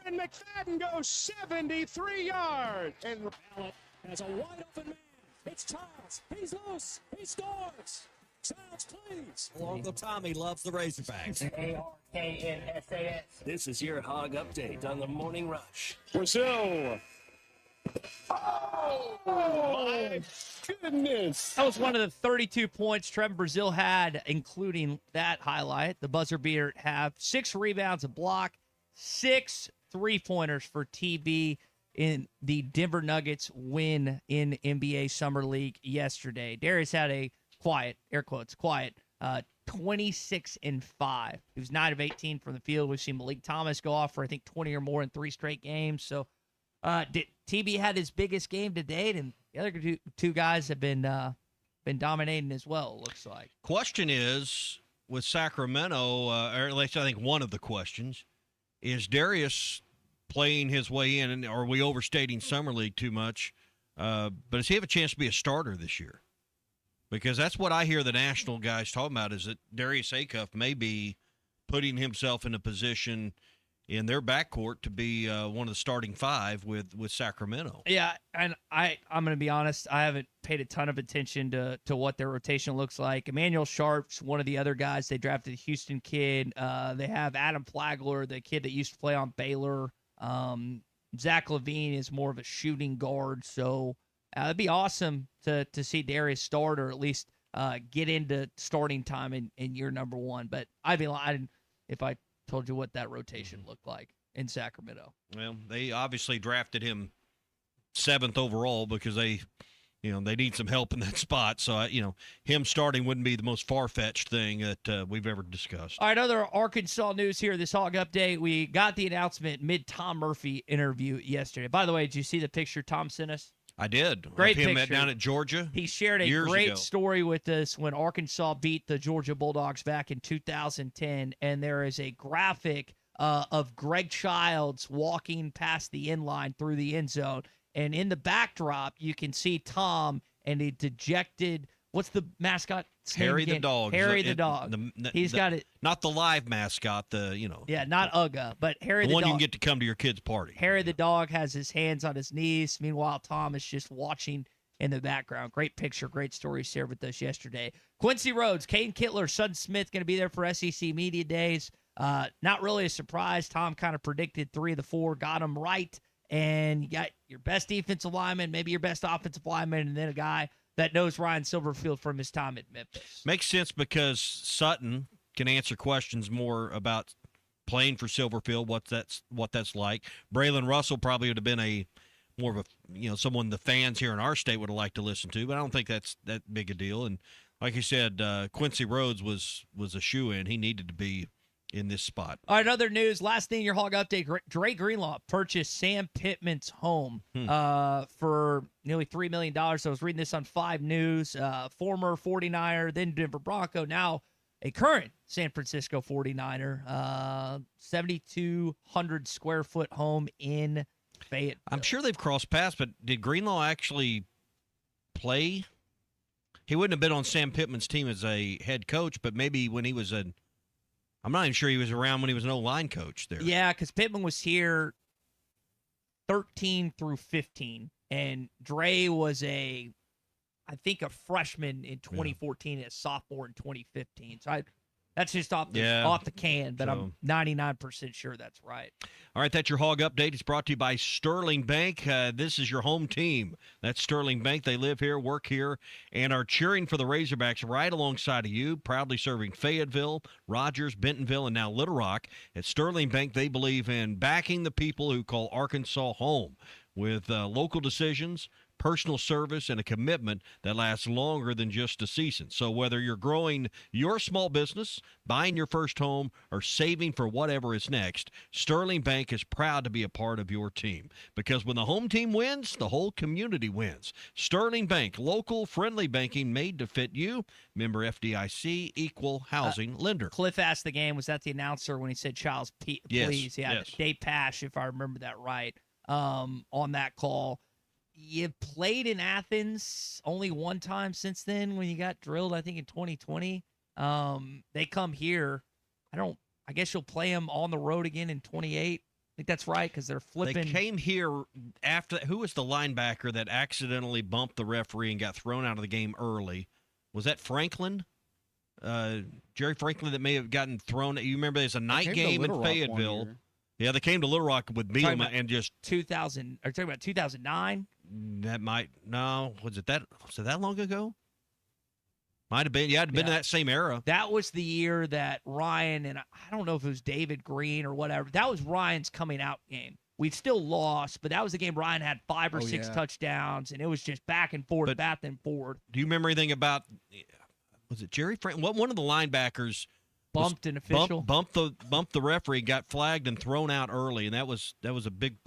Darren McFadden goes 73 yards. And has a wide open man. It's Childs. He's loose. He scores. Childs, please. Uncle Tommy loves the Razorbacks. ARKNSAS. This is your Hog Update on the Morning Rush. Brazil. Oh, my goodness. That was one of the 32 points Trevor Brazil had, including that highlight. The buzzer beater at half. 6 rebounds, a block, 6 3-pointers for TB in the Denver Nuggets win in NBA Summer League yesterday. Darius had a quiet, air quotes, quiet, 26-5. He was 9 of 18 from the field. We've seen Malik Thomas go off for, I think, 20 or more in 3 straight games. So TB had his biggest game to date, and the other two guys have been dominating as well, it looks like. Question is, with Sacramento, or at least I think one of the questions, is Darius playing his way in, and are we overstating Summer League too much? But does he have a chance to be a starter this year? Because that's what I hear the national guys talking about, is that Darius Acuff may be putting himself in a position in their backcourt to be one of the starting 5 with Sacramento. Yeah, and I'm going to be honest, I haven't paid a ton of attention to what their rotation looks like. Emmanuel Sharp's one of the other guys. They drafted a Houston kid. They have Adam Flagler, the kid that used to play on Baylor. Zach LaVine is more of a shooting guard, so it'd be awesome to see Darius start, or at least get into starting time in year number 1. But I'd be lying if I told you what that rotation looked like in Sacramento. Well, they obviously drafted him 7th overall because they need some help in that spot. So, him starting wouldn't be the most far-fetched thing that we've ever discussed. All right, other Arkansas news here, this Hog Update. We got the announcement mid-Tom Murphy interview yesterday. By the way, did you see the picture Tom sent us? I did. Great of him picture. Down at Georgia. He shared a great story with us when Arkansas beat the Georgia Bulldogs back in 2010, and there is a graphic of Greg Childs walking past the end line through the end zone, and in the backdrop you can see Tom and a dejected, what's the mascot? Harry the dog. Harry the dog. He's got it. Not the live mascot, Yeah, not Uga, but Harry the dog. The one you can get to come to your kid's party. Harry the dog has his hands on his knees. Meanwhile, Tom is just watching in the background. Great picture, great story shared with us yesterday. Quincy Rhodes, Caden Kittler, Sutton Smith going to be there for SEC Media Days. Not really a surprise. Tom kind of predicted 3 of the 4, got them right. And you got your best defensive lineman, maybe your best offensive lineman, and then a guy that knows Ryan Silverfield from his time at Memphis. Makes sense because Sutton can answer questions more about playing for Silverfield, what that's like. Braylon Russell probably would have been more of a someone the fans here in our state would have liked to listen to, but I don't think that's that big a deal. And like you said, Quincy Rhodes was a shoo-in. He needed to be in this spot. All right, other news. Last thing, your Hog Update. Dre Greenlaw purchased Sam Pittman's home for nearly $3 million. I was reading this on 5 News. Former 49er, then Denver Bronco, now a current San Francisco 49er. 7,200 square foot home in Fayetteville. I'm sure they've crossed paths, but did Greenlaw actually play? He wouldn't have been on Sam Pittman's team as a head coach, but maybe when he was I'm not even sure he was around when he was an O-line coach there. Yeah, because Pittman was here 13 through 15, and Dre was I think a freshman in 2014 and a sophomore in 2015. So that's just off the can, but I'm 99% sure that's right. All right, that's your Hog Update. It's brought to you by Sterling Bank. This is your home team. That's Sterling Bank. They live here, work here, and are cheering for the Razorbacks right alongside of you, proudly serving Fayetteville, Rogers, Bentonville, and now Little Rock. At Sterling Bank, they believe in backing the people who call Arkansas home with local decisions, personal service, and a commitment that lasts longer than just a season. So whether you're growing your small business, buying your first home, or saving for whatever is next, Sterling Bank is proud to be a part of your team. Because when the home team wins, the whole community wins. Sterling Bank, local, friendly banking made to fit you. Member FDIC, equal housing lender. Cliff asked the game, was that the announcer when he said Child's please? Yes, Yeah, yes. Dave Pash, if I remember that right, on that call. You played in Athens only one time since then when you got drilled, I think in 2020. They come here. I guess you'll play them on the road again in 28. I think that's right because they're flipping. They came here after. Who was the linebacker that accidentally bumped the referee and got thrown out of the game early? Was that Franklin? Jerry Franklin that may have gotten thrown. You remember there's a night game in Fayetteville. Yeah, they came to Little Rock with Bielema and just 2000. Are you talking about 2009? That might was it that long ago? Might have been. Yeah, it'd been in that same era. That was the year that Ryan and I don't know if it was David Green or whatever. That was Ryan's coming out game. We still lost, but that was the game Ryan had 5 or 6 touchdowns, and it was just back and forth, back and forth. Do you remember anything about? Was it Jerry Franklin? What one of the linebackers bumped an official? Bumped the referee, got flagged and thrown out early, and that was a big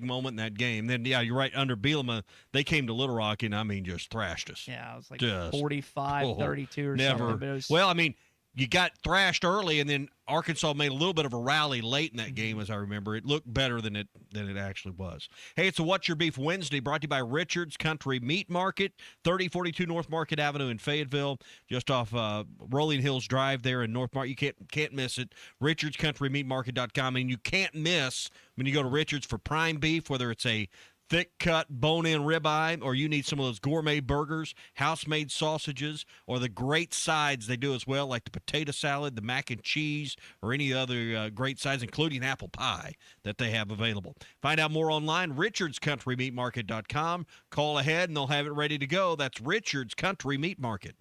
moment in that game. Then you're right. Under Bielema, they came to Little Rock and just thrashed us. Yeah, it was like 45-32 or something. Well, I mean, you got thrashed early, and then Arkansas made a little bit of a rally late in that game, as I remember. It looked better than it actually was. Hey, it's a What's Your Beef Wednesday brought to you by Richard's Country Meat Market, 3042 North Market Avenue in Fayetteville, just off Rolling Hills Drive there in North Market. You can't miss it. RichardsCountryMeatMarket.com, and you can't miss when you go to Richard's for prime beef, whether it's a thick-cut, bone-in ribeye, or you need some of those gourmet burgers, house-made sausages, or the great sides they do as well, like the potato salad, the mac and cheese, or any other great sides, including apple pie that they have available. Find out more online, RichardsCountryMeatMarket.com. Call ahead, and they'll have it ready to go. That's Richard's Country Meat Market.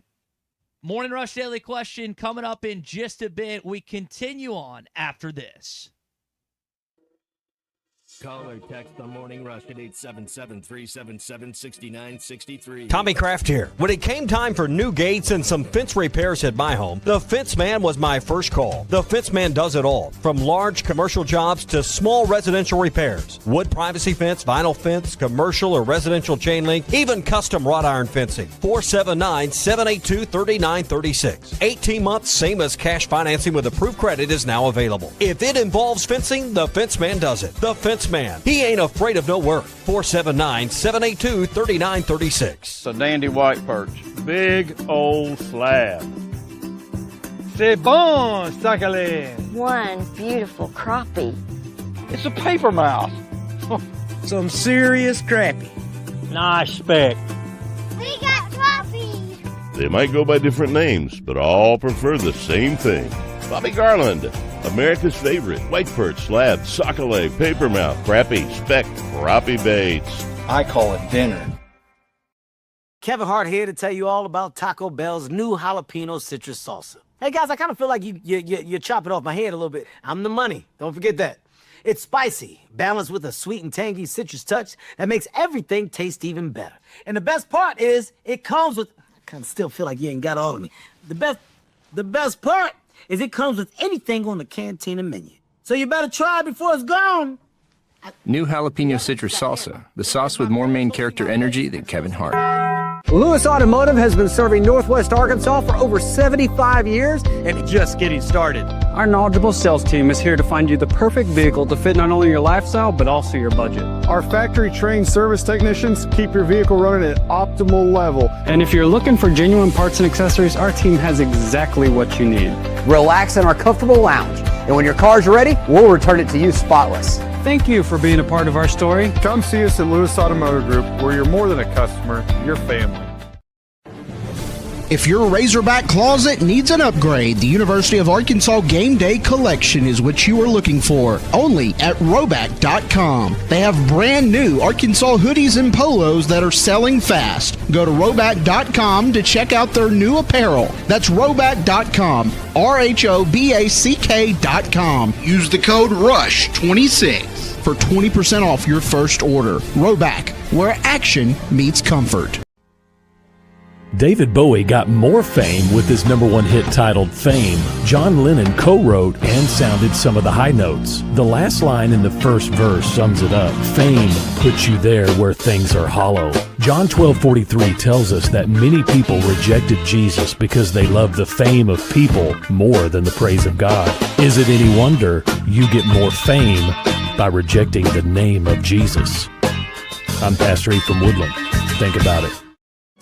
Morning Rush Daily Question coming up in just a bit. We continue on after this. Call or text the Morning Rush at 877-377-6963. Tommy Kraft here. When it came time for new gates and some fence repairs at my home, the Fence Man was my first call. The Fence Man does it all, from large commercial jobs to small residential repairs. Wood privacy fence, vinyl fence, commercial or residential chain link, even custom wrought iron fencing. 479-782-3936. 18 months, same as cash financing with approved credit is now available. If it involves fencing, the Fence Man does it. The Fence Man. He ain't afraid of no work. 479-782-3936. It's a dandy white perch. Big old slab. C'est bon, sacalé. One beautiful crappie. It's a paper mouse. Some serious crappie. Nice speck. We got crappies. They might go by different names, but all prefer the same thing. Bobby Garland, America's favorite white perch, slab, sockeye, papermouth, crappie, speck, crappie baits. I call it dinner. Kevin Hart here to tell you all about Taco Bell's new jalapeno citrus salsa. Hey guys, I kind of feel like you're chopping off my head a little bit. I'm the money. Don't forget that. It's spicy, balanced with a sweet and tangy citrus touch that makes everything taste even better. And the best part is it comes with. I kind of still feel like you ain't got all of me. The best part is it comes with anything on the Cantina menu. So you better try it before it's gone. New jalapeno citrus salsa, the sauce with more main character energy than Kevin Hart. Lewis Automotive has been serving Northwest Arkansas for over 75 years and just getting started. Our knowledgeable sales team is here to find you the perfect vehicle to fit not only your lifestyle, but also your budget. Our factory-trained service technicians keep your vehicle running at optimal level. And if you're looking for genuine parts and accessories, our team has exactly what you need. Relax in our comfortable lounge, and when your car's ready, we'll return it to you spotless. Thank you for being a part of our story. Come see us at Lewis Automotive Group, where you're more than a customer, you're family. If your Razorback closet needs an upgrade, the University of Arkansas Game Day Collection is what you are looking for, only at Roback.com. They have brand new Arkansas hoodies and polos that are selling fast. Go to Roback.com to check out their new apparel. That's Roback.com, RHOBACK.com. Use the code RUSH26 for 20% off your first order. Roback, where action meets comfort. David Bowie got more fame with his #1 hit titled Fame. John Lennon co-wrote and sounded some of the high notes. The last line in the first verse sums it up. Fame puts you there where things are hollow. John 12:43 tells us that many people rejected Jesus because they loved the fame of people more than the praise of God. Is it any wonder you get more fame by rejecting the name of Jesus? I'm Pastor E from Woodland. Think about it.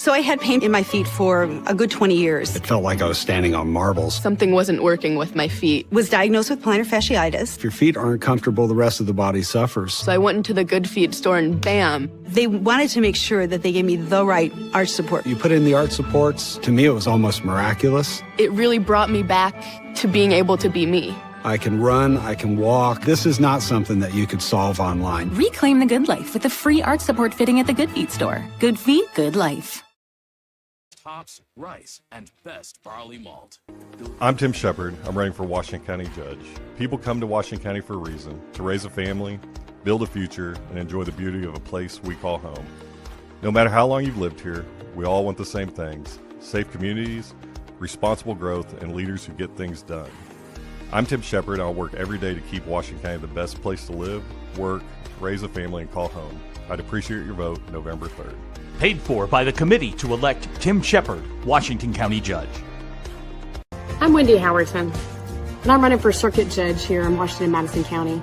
So I had pain in my feet for a good 20 years. It felt like I was standing on marbles. Something wasn't working with my feet. Was diagnosed with plantar fasciitis. If your feet aren't comfortable, the rest of the body suffers. So I went into the Good Feet store and bam. They wanted to make sure that they gave me the right arch support. You put in the arch supports. To me, it was almost miraculous. It really brought me back to being able to be me. I can run, I can walk. This is not something that you could solve online. Reclaim the good life with a free arch support fitting at the Good Feet store. Good feet, good life. Hops, rice, and best barley malt. I'm Tim Shepard. I'm running for Washington County Judge. People come to Washington County for a reason, to raise a family, build a future, and enjoy the beauty of a place we call home. No matter how long you've lived here, we all want the same things: safe communities, responsible growth, and leaders who get things done. I'm Tim Shepard, and I'll work every day to keep Washington County the best place to live, work, raise a family, and call home. I'd appreciate your vote November 3rd. Paid for by the committee to elect Tim Shepard, Washington County Judge. I'm Wendy Howerton, and I'm running for Circuit Judge here in Washington-Madison County.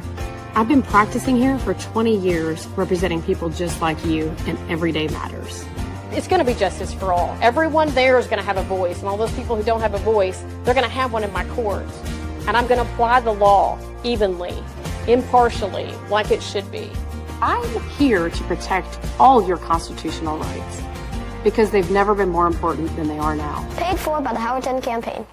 I've been practicing here for 20 years, representing people just like you in everyday matters. It's going to be justice for all. Everyone there is going to have a voice, and all those people who don't have a voice, they're going to have one in my courts. And I'm going to apply the law evenly, impartially, like it should be. I'm here to protect all your constitutional rights because they've never been more important than they are now. Paid for by the Howerton campaign.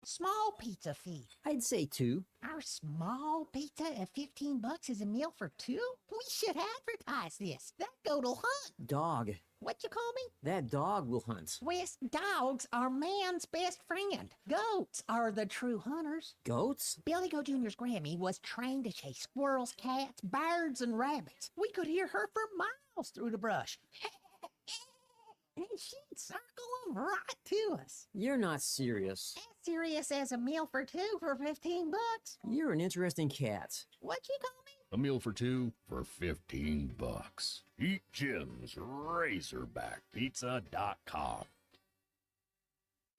Small pizza fee. I'd say 2. Our small pizza at $15 is a meal for 2? We should advertise this. That goat'll hunt. Dog. What you call me? That dog will hunt. West dogs are man's best friend. Goats are the true hunters. Goats? Billy Goat Jr.'s Grammy was trained to chase squirrels, cats, birds, and rabbits. We could hear her for miles through the brush. And she'd circle them right to us. You're not serious. As serious as a meal for 2 for $15. You're an interesting cat. What you call me? A meal for 2 for $15. Eat Jim's RazorbackPizza.com.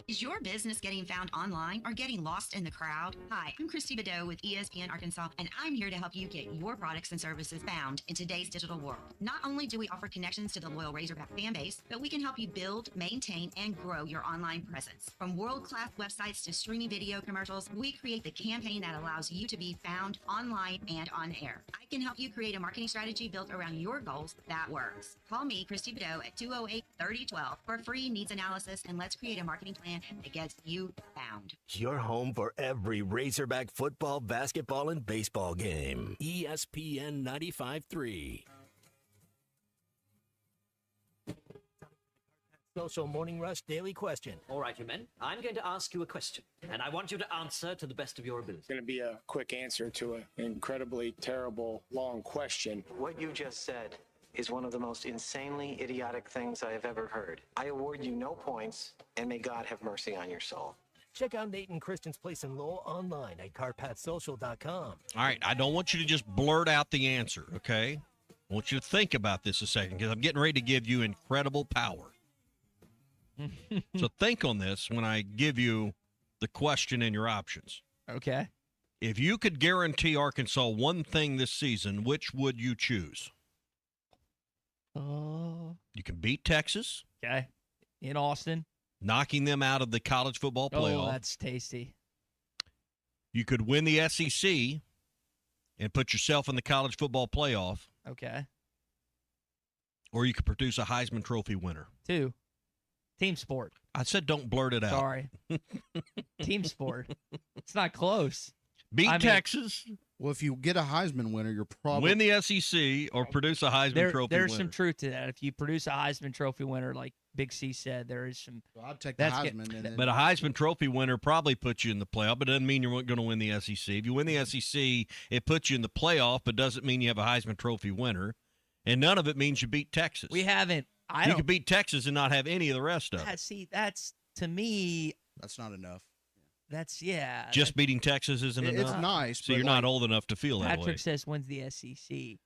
Is your business getting found online or getting lost in the crowd? Hi, I'm Christy Bedeau with ESPN Arkansas, and I'm here to help you get your products and services found in today's digital world. Not only do we offer connections to the loyal Razorback fan base, but we can help you build, maintain, and grow your online presence. From world-class websites to streaming video commercials, we create the campaign that allows you to be found online and on air. I can help you create a marketing strategy built around your goals that works. Call me, Christy Bedeau, at 208-3012 for a free needs analysis, and let's create a marketing plan that gets you found. Your home for every Razorback football, basketball, and baseball game. ESPN 95.3. Social Morning Rush Daily Question. All right, you men, I'm going to ask you a question, and I want you to answer to the best of your ability. It's going to be a quick answer to an incredibly terrible, long question. What you just said is one of the most insanely idiotic things I have ever heard. I award you no points, and may God have mercy on your soul. Check out Nate and Christian's Place in Lowell online at carpatsocial.com. All right, I don't want you to just blurt out the answer, okay? I want you to think about this a second because I'm getting ready to give you incredible power. So think on this when I give you the question and your options. Okay. If you could guarantee Arkansas one thing this season, which would you choose? You can beat Texas. Okay. In Austin. Knocking them out of the college football playoff. Oh, that's tasty. You could win the SEC and put yourself in the college football playoff. Okay. Or you could produce a Heisman Trophy winner. 2. Team sport. I said don't blurt it out. Sorry. Team sport. It's not close. Beat Texas. Well, if you get a Heisman winner, you're probably win the SEC or produce a Heisman Trophy winner. There's some truth to that. If you produce a Heisman Trophy winner, like Big C said, there is some. Well, I'd take the Heisman. But a Heisman Trophy winner probably puts you in the playoff, but it doesn't mean you're going to win the SEC. If you win the SEC, it puts you in the playoff, but doesn't mean you have a Heisman Trophy winner. And none of it means you beat Texas. We haven't. You could beat Texas and not have any of the rest of it. See, that's, to me. That's not enough. Just beating Texas isn't enough? It's nice. So you're not old enough to feel that way. Patrick says wins the SEC.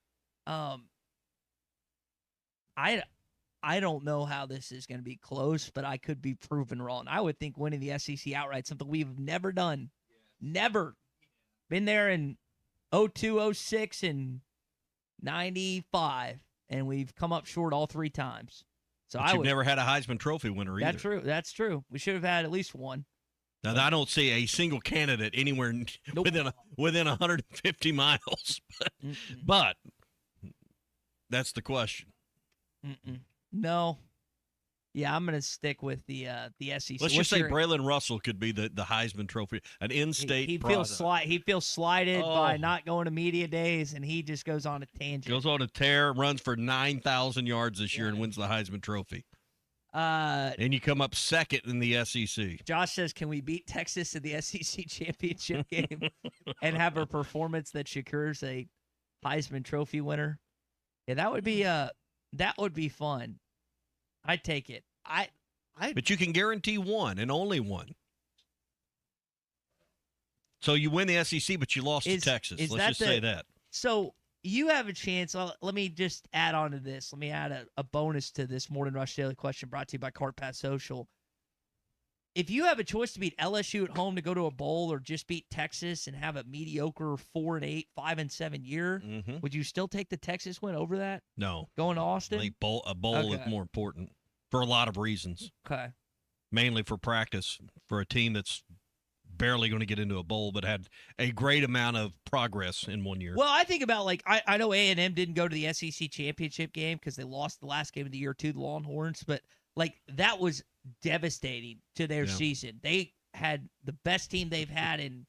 I don't know how this is going to be close, but I could be proven wrong. I would think winning the SEC outright, something we've never done. Never. Been there in 02, 06, and 95, and we've come up short all 3 times. So But you've never had a Heisman Trophy winner either. That's true. We should have had at least one. Now, I don't see a single candidate anywhere within 150 miles. But that's the question. No. Yeah, I'm going to stick with the SEC. Let's just say Braylon Russell could be the Heisman Trophy, an in-state he product. feels slighted by not going to media days, and he just goes on a tangent. Goes on a tear, runs for 9,000 yards this year, and wins the Heisman Trophy. And you come up second in the SEC. Josh says, can we beat Texas in the SEC championship game and have a performance that secures a Heisman Trophy winner? Yeah, that would be fun. I'd take it. But you can guarantee one and only one. So you win the SEC, but you lost to Texas. Let's just say that. So you have a chance. Let me just add on to this. Let me add a bonus to this Morning Rush Daily question brought to you by Cart Pass Social. If you have a choice to beat LSU at home to go to a bowl or just beat Texas and have a mediocre 4-8, 5-7 year, would you still take the Texas win over that? No. Going to Austin? I think a bowl is more important for a lot of reasons. Okay. Mainly for practice for a team that's barely going to get into a bowl but had a great amount of progress in 1 year. Well, I think about, I know A&M didn't go to the SEC championship game because they lost the last game of the year to the Longhorns, but, that was devastating to their season. They had the best team they've had in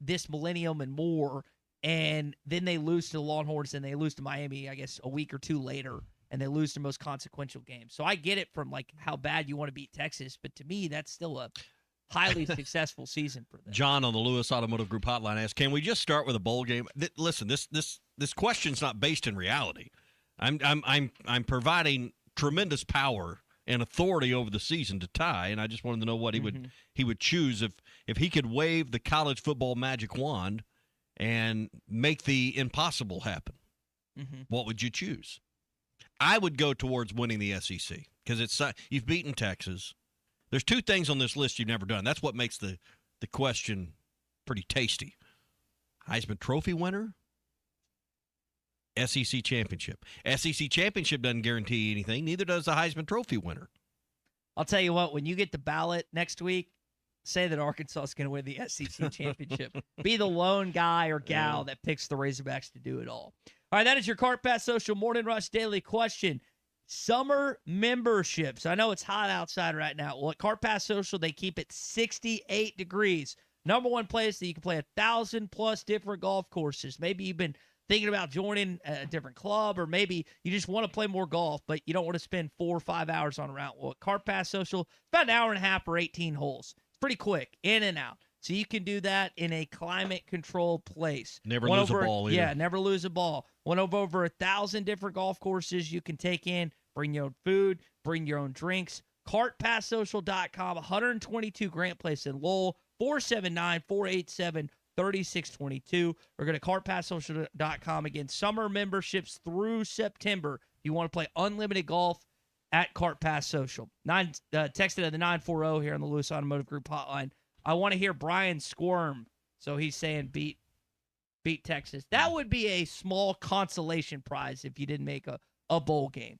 this millennium and more, and then they lose to the Longhorns and they lose to Miami, I guess, a week or two later, and they lose their most consequential game. So I get it from, how bad you want to beat Texas, but to me, that's still a highly successful season for them. John on the Lewis Automotive Group hotline asks, can we just start with a bowl game? Listen, this question's not based in reality. I'm providing tremendous power and authority over the season to Ty, and I just wanted to know what he would choose if he could wave the college football magic wand and make the impossible happen. What would you choose? I would go towards winning the SEC because you've beaten Texas. There's 2 things on this list you've never done. That's what makes the question pretty tasty. Heisman Trophy winner, SEC championship. SEC championship doesn't guarantee anything. Neither does the Heisman Trophy winner. I'll tell you what, when you get the ballot next week, say that Arkansas is going to win the SEC championship. Be the lone guy or gal that picks the Razorbacks to do it all. All right, that is your Cart Pass Social Morning Rush Daily question. Summer memberships. I know it's hot outside right now. Well, at Cart Pass Social, they keep it 68 degrees. Number one place that you can play 1,000+ different golf courses. Maybe you've been thinking about joining a different club, or maybe you just want to play more golf, but you don't want to spend 4 or 5 hours on a route. Well, at Cart Pass Social, it's about an hour and a half for 18 holes. It's pretty quick, in and out. So you can do that in a climate-controlled place. Never lose a ball either. Yeah, never lose a ball. One of over 1,000 different golf courses you can take in. Bring your own food. Bring your own drinks. CartPassSocial.com. 122 Grant Place in Lowell. 479-487-3622. Or go to CartPassSocial.com. Again, summer memberships through September. You want to play unlimited golf at Cart Pass Social. Texted at the 940 here on the Lewis Automotive Group hotline. I want to hear Brian squirm. So he's saying beat Texas. That would be a small consolation prize if you didn't make a bowl game.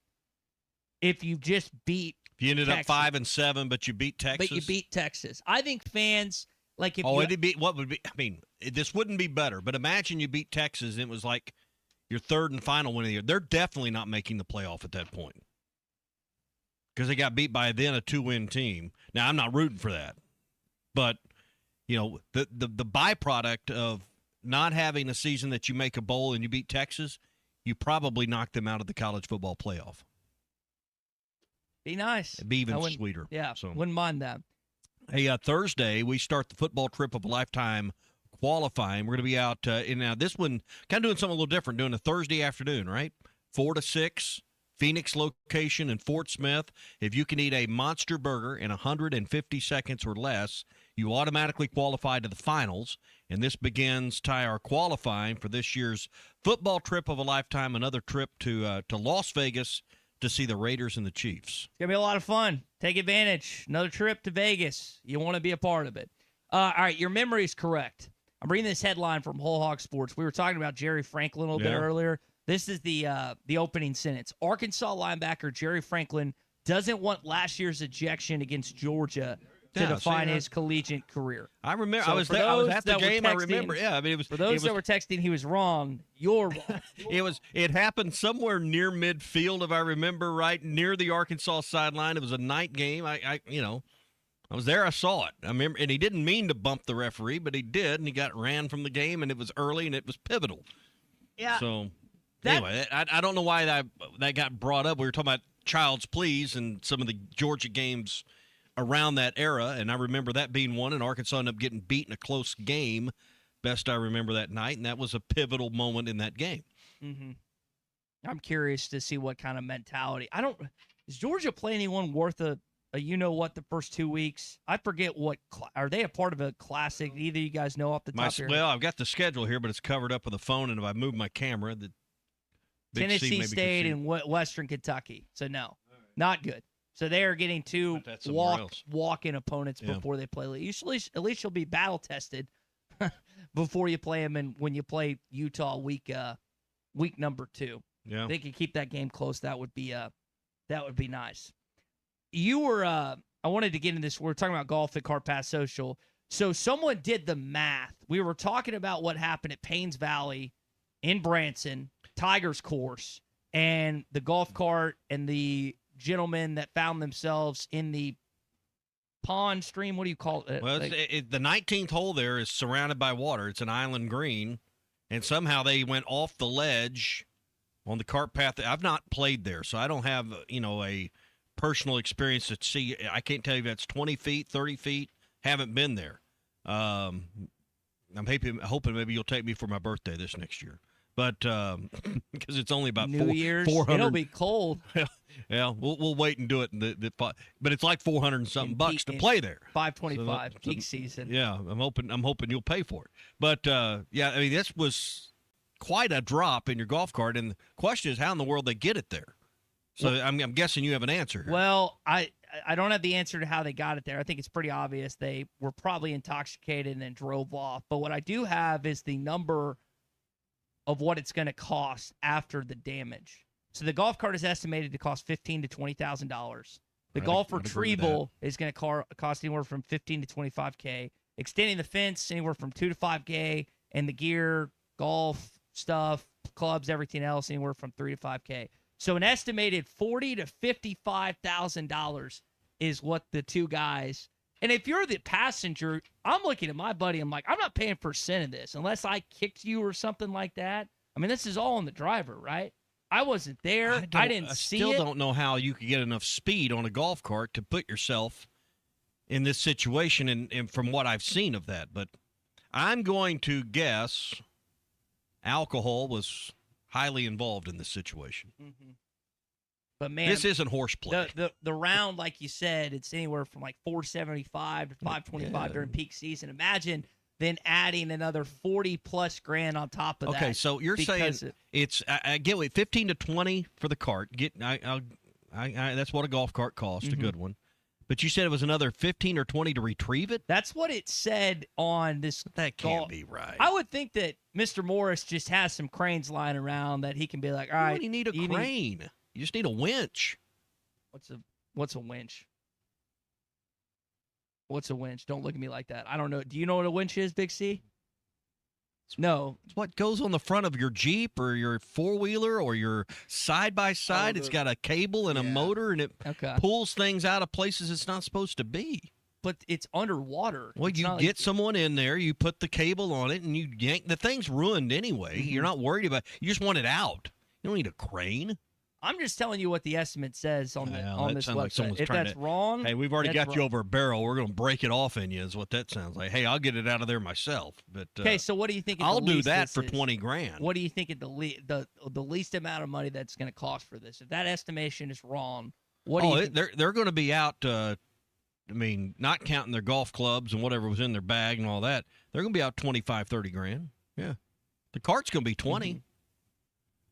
If you just beat If you ended Texas. up 5-7, but you beat Texas. But you beat Texas. I think fans if it'd be what would be? I mean, this wouldn't be better. But imagine you beat Texas, and it was like your third and final win of the year. They're definitely not making the playoff at that point because they got beat by then a 2-win team. Now I'm not rooting for that, but the byproduct of not having a season that you make a bowl and you beat Texas, you probably knock them out of the college football playoff. Be nice. It'd be even sweeter. Yeah, so wouldn't mind that. Hey, Thursday we start the football trip of a lifetime qualifying. We're going to be out in now this one, kind of doing something a little different, doing a Thursday afternoon, right? 4 to 6, Phoenix location in Fort Smith. If you can eat a monster burger in 150 seconds or less, you automatically qualify to the finals. And this begins, Ty, our qualifying for this year's football trip of a lifetime, another trip to Las Vegas to see the Raiders and the Chiefs. It's going to be a lot of fun. Take advantage. Another trip to Vegas. You want to be a part of it. All right, your memory is correct. I'm reading this headline from Whole Hog Sports. We were talking about Jerry Franklin a little bit earlier. This is the opening sentence. Arkansas linebacker Jerry Franklin doesn't want last year's ejection against Georgia to define his collegiate career. I remember. So I was there. I was at the game. I remember. Yeah, I mean, it was for those that were texting. He was wrong. You're wrong. It happened somewhere near midfield, if I remember right, near the Arkansas sideline. It was a night game. I was there. I saw it. I remember, and he didn't mean to bump the referee, but he did, and he got ran from the game, and it was early, and it was pivotal. Yeah. So anyway, I don't know why that got brought up. We were talking about child's pleas and some of the Georgia games around that era, and I remember that being one, and Arkansas ended up getting beat in a close game, best I remember that night, and that was a pivotal moment in that game. Mm-hmm. I'm curious to see what kind of mentality. Does Georgia play anyone worth a you-know-what the first 2 weeks? I forget what are they a part of a classic? Either you guys know off the top of your head? Well, I've got the schedule here, but it's covered up with a phone, and if I move my camera, the Tennessee State and Western Kentucky. So, no, not good. So they are getting two walk-in opponents before they play. At least you'll be battle-tested before you play them, and when you play Utah week number 2. Yeah, they can keep that game close. That would be nice. You were I wanted to get into this. We're talking about golf at Cart Pass Social. So someone did the math. We were talking about what happened at Paynes Valley in Branson, Tigers course, and the golf cart and the gentlemen that found themselves in the pond stream. What do you call it? Well, the 19th hole there is surrounded by water. It's an island green, and somehow they went off the ledge on the cart path. I've not played there, so I don't have a personal experience to see. I can't tell you if that's 20 feet, 30 feet. Haven't been there. I'm hoping maybe you'll take me for my birthday this next year. But because it's only about New Year's, 400. It'll be cold. Yeah, we'll wait and do it. But it's like 400 and something bucks to play there. $525 peak season. Yeah, I'm hoping you'll pay for it. But yeah, I mean, this was quite a drop in your golf cart, and the question is how in the world they get it there. So I'm guessing you have an answer here. Well, I don't have the answer to how they got it there. I think it's pretty obvious they were probably intoxicated and then drove off. But what I do have is the number of what it's going to cost after the damage. So the golf cart is estimated to cost $15,000 to $20,000. The golf retrieval is going to cost anywhere from $15,000 to $25,000. Extending the fence anywhere from $2,000 to $5,000, and the gear, golf stuff, clubs, everything else anywhere from $3,000 to $5,000. So an estimated $40,000 to $55,000 is what the two guys. And if you're the passenger, I'm looking at my buddy. I'm like, I'm not paying for a cent of this unless I kicked you or something like that. I mean, this is all on the driver, right? I wasn't there. I didn't see it. I still don't know how you could get enough speed on a golf cart to put yourself in this situation, and from what I've seen of that. But I'm going to guess alcohol was highly involved in this situation. Mm-hmm. But man, this isn't horseplay. The round, like you said, it's anywhere from like $475 to $525 during peak season. Imagine then adding another 40+ grand on top of that. Okay, so you're saying it's I get what 15 to 20 for the cart. That's what a golf cart costs, a good one. But you said it was another 15 or 20 to retrieve it? That's what it said on this. That can't be right. I would think that Mr. Morris just has some cranes lying around that he can be like, all right. You need a crane. You just need a winch. What's a winch? What's a winch? Don't look at me like that. I don't know. Do you know what a winch is, Big C? No. It's what goes on the front of your Jeep or your four-wheeler or your side-by-side. It's got a cable and a motor, and it pulls things out of places it's not supposed to be. But it's underwater. Well, you get someone in there, you put the cable on it, and you yank. The thing's ruined anyway. You're not worried about it. You just want it out. You don't need a crane. I'm just telling you what the estimate says on this sounds like website. someone's If trying that's to, wrong, hey, we've already that's got you wrong. over a barrel. We're going to break it off in you is what that sounds like. Hey, I'll get it out of there myself. But Okay, so what do you think? I'll the do least that this for is? $20,000. What do you think the least amount of money that's going to cost for this? If that estimation is wrong, what do you think? They're going to be out. I mean, not counting their golf clubs and whatever was in their bag and all that. They're going to be out $25,000-$30,000. Yeah, the cart's going to be 20,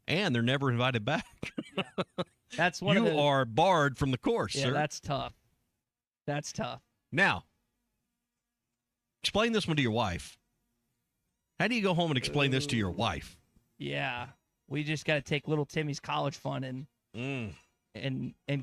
and they're never invited back. That's one. You are barred from the course, Yeah, sir. that's tough. That's tough. Now, explain this one to your wife. How do you go home and explain this to your wife? Yeah, we just got to take little Timmy's college fund and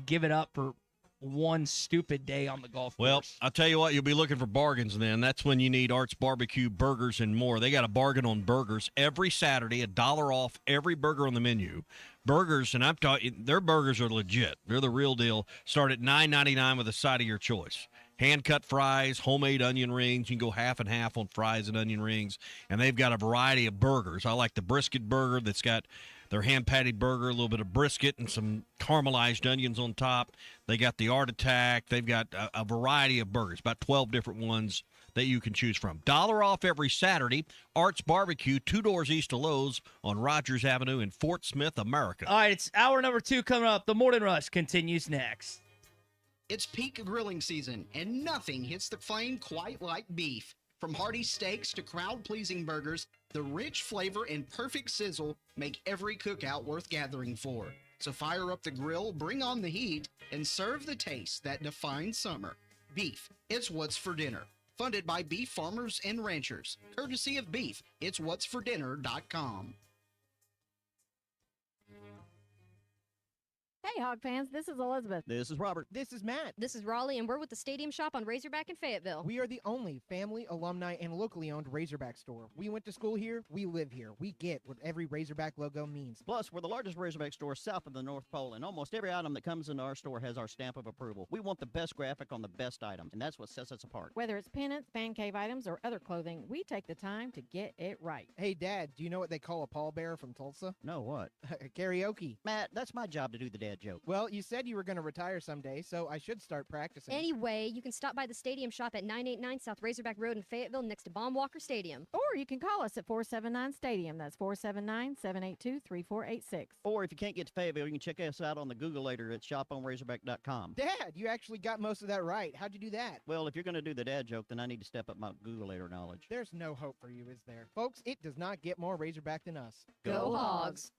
give it up for one stupid day on the golf course. Well, I'll tell you what, you'll be looking for bargains then. That's when you need Art's Barbecue Burgers and more. They got a bargain on burgers every Saturday, $1 off every burger on the menu. Burgers, and I'm talking, their burgers are legit. They're the real deal. Start at $9.99 with a side of your choice. Hand-cut fries, homemade onion rings. You can go half and half on fries and onion rings. And they've got a variety of burgers. I like the brisket burger that's got their hand-patted burger, a little bit of brisket and some caramelized onions on top. They got the Art Attack. They've got a variety of burgers, about 12 different ones that you can choose from. $1 off every Saturday. Art's Barbecue, 2 doors east of Lowe's on Rogers Avenue in Fort Smith, America. All right, it's hour number 2 coming up. The Morning Rush continues next. It's peak grilling season, and nothing hits the flame quite like beef. From hearty steaks to crowd-pleasing burgers, the rich flavor and perfect sizzle make every cookout worth gathering for. So fire up the grill, bring on the heat, and serve the taste that defines summer. Beef, it's what's for dinner. Funded by beef farmers and ranchers. Courtesy of Beef, it's what'sfordinner.com. Hey, Hog fans, this is Elizabeth. This is Robert. This is Matt. This is Raleigh, and we're with the Stadium Shop on Razorback in Fayetteville. We are the only family, alumni, and locally owned Razorback store. We went to school here. We live here. We get what every Razorback logo means. Plus, we're the largest Razorback store south of the North Pole, and almost every item that comes into our store has our stamp of approval. We want the best graphic on the best items, and that's what sets us apart. Whether it's pennants, fan cave items, or other clothing, we take the time to get it right. Hey, Dad, do you know what they call a pallbearer from Tulsa? No, what? Karaoke. Matt, that's my job to do the dad joke. Well, you said you were going to retire someday, so I should start practicing. Anyway, you can stop by the Stadium Shop at 989 South Razorback Road in Fayetteville next to Baum-Walker Stadium. Or you can call us at 479-STADIUM. That's 479-782-3486. Or if you can't get to Fayetteville, you can check us out on the Googleator at shoponrazorback.com. Dad, you actually got most of that right. How'd you do that? Well, if you're going to do the dad joke, then I need to step up my Googleator knowledge. There's no hope for you, is there? Folks, it does not get more Razorback than us. Go Hogs!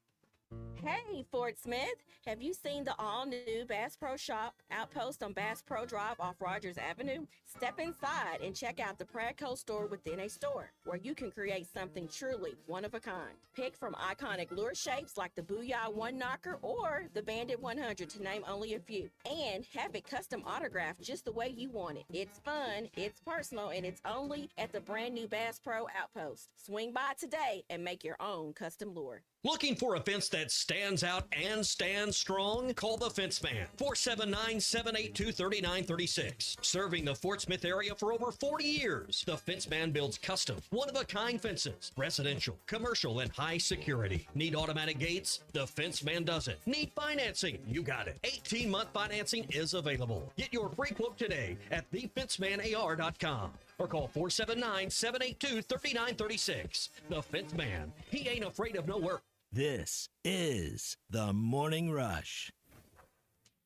Hey, Fort Smith, have you seen the all-new Bass Pro Shop outpost on Bass Pro Drive off Rogers Avenue? Step inside and check out the Pradco store within a store, where you can create something truly one of a kind. Pick from iconic lure shapes like the Booyah One Knocker or the Bandit 100, to name only a few. And have it custom autographed just the way you want it. It's fun, it's personal, and it's only at the brand new Bass Pro outpost. Swing by today and make your own custom lure. Looking for a fence that stands out and stands strong? Call the Fence Man, 479-782-3936. Serving the Fort Smith area for over 40 years, the Fence Man builds custom, one-of-a-kind fences, residential, commercial, and high security. Need automatic gates? The Fence Man does it. Need financing? You got it. 18-month financing is available. Get your free quote today at thefencemanar.com. Or call 479-782-3936. The Fence Man. He ain't afraid of no work. This is the Morning Rush.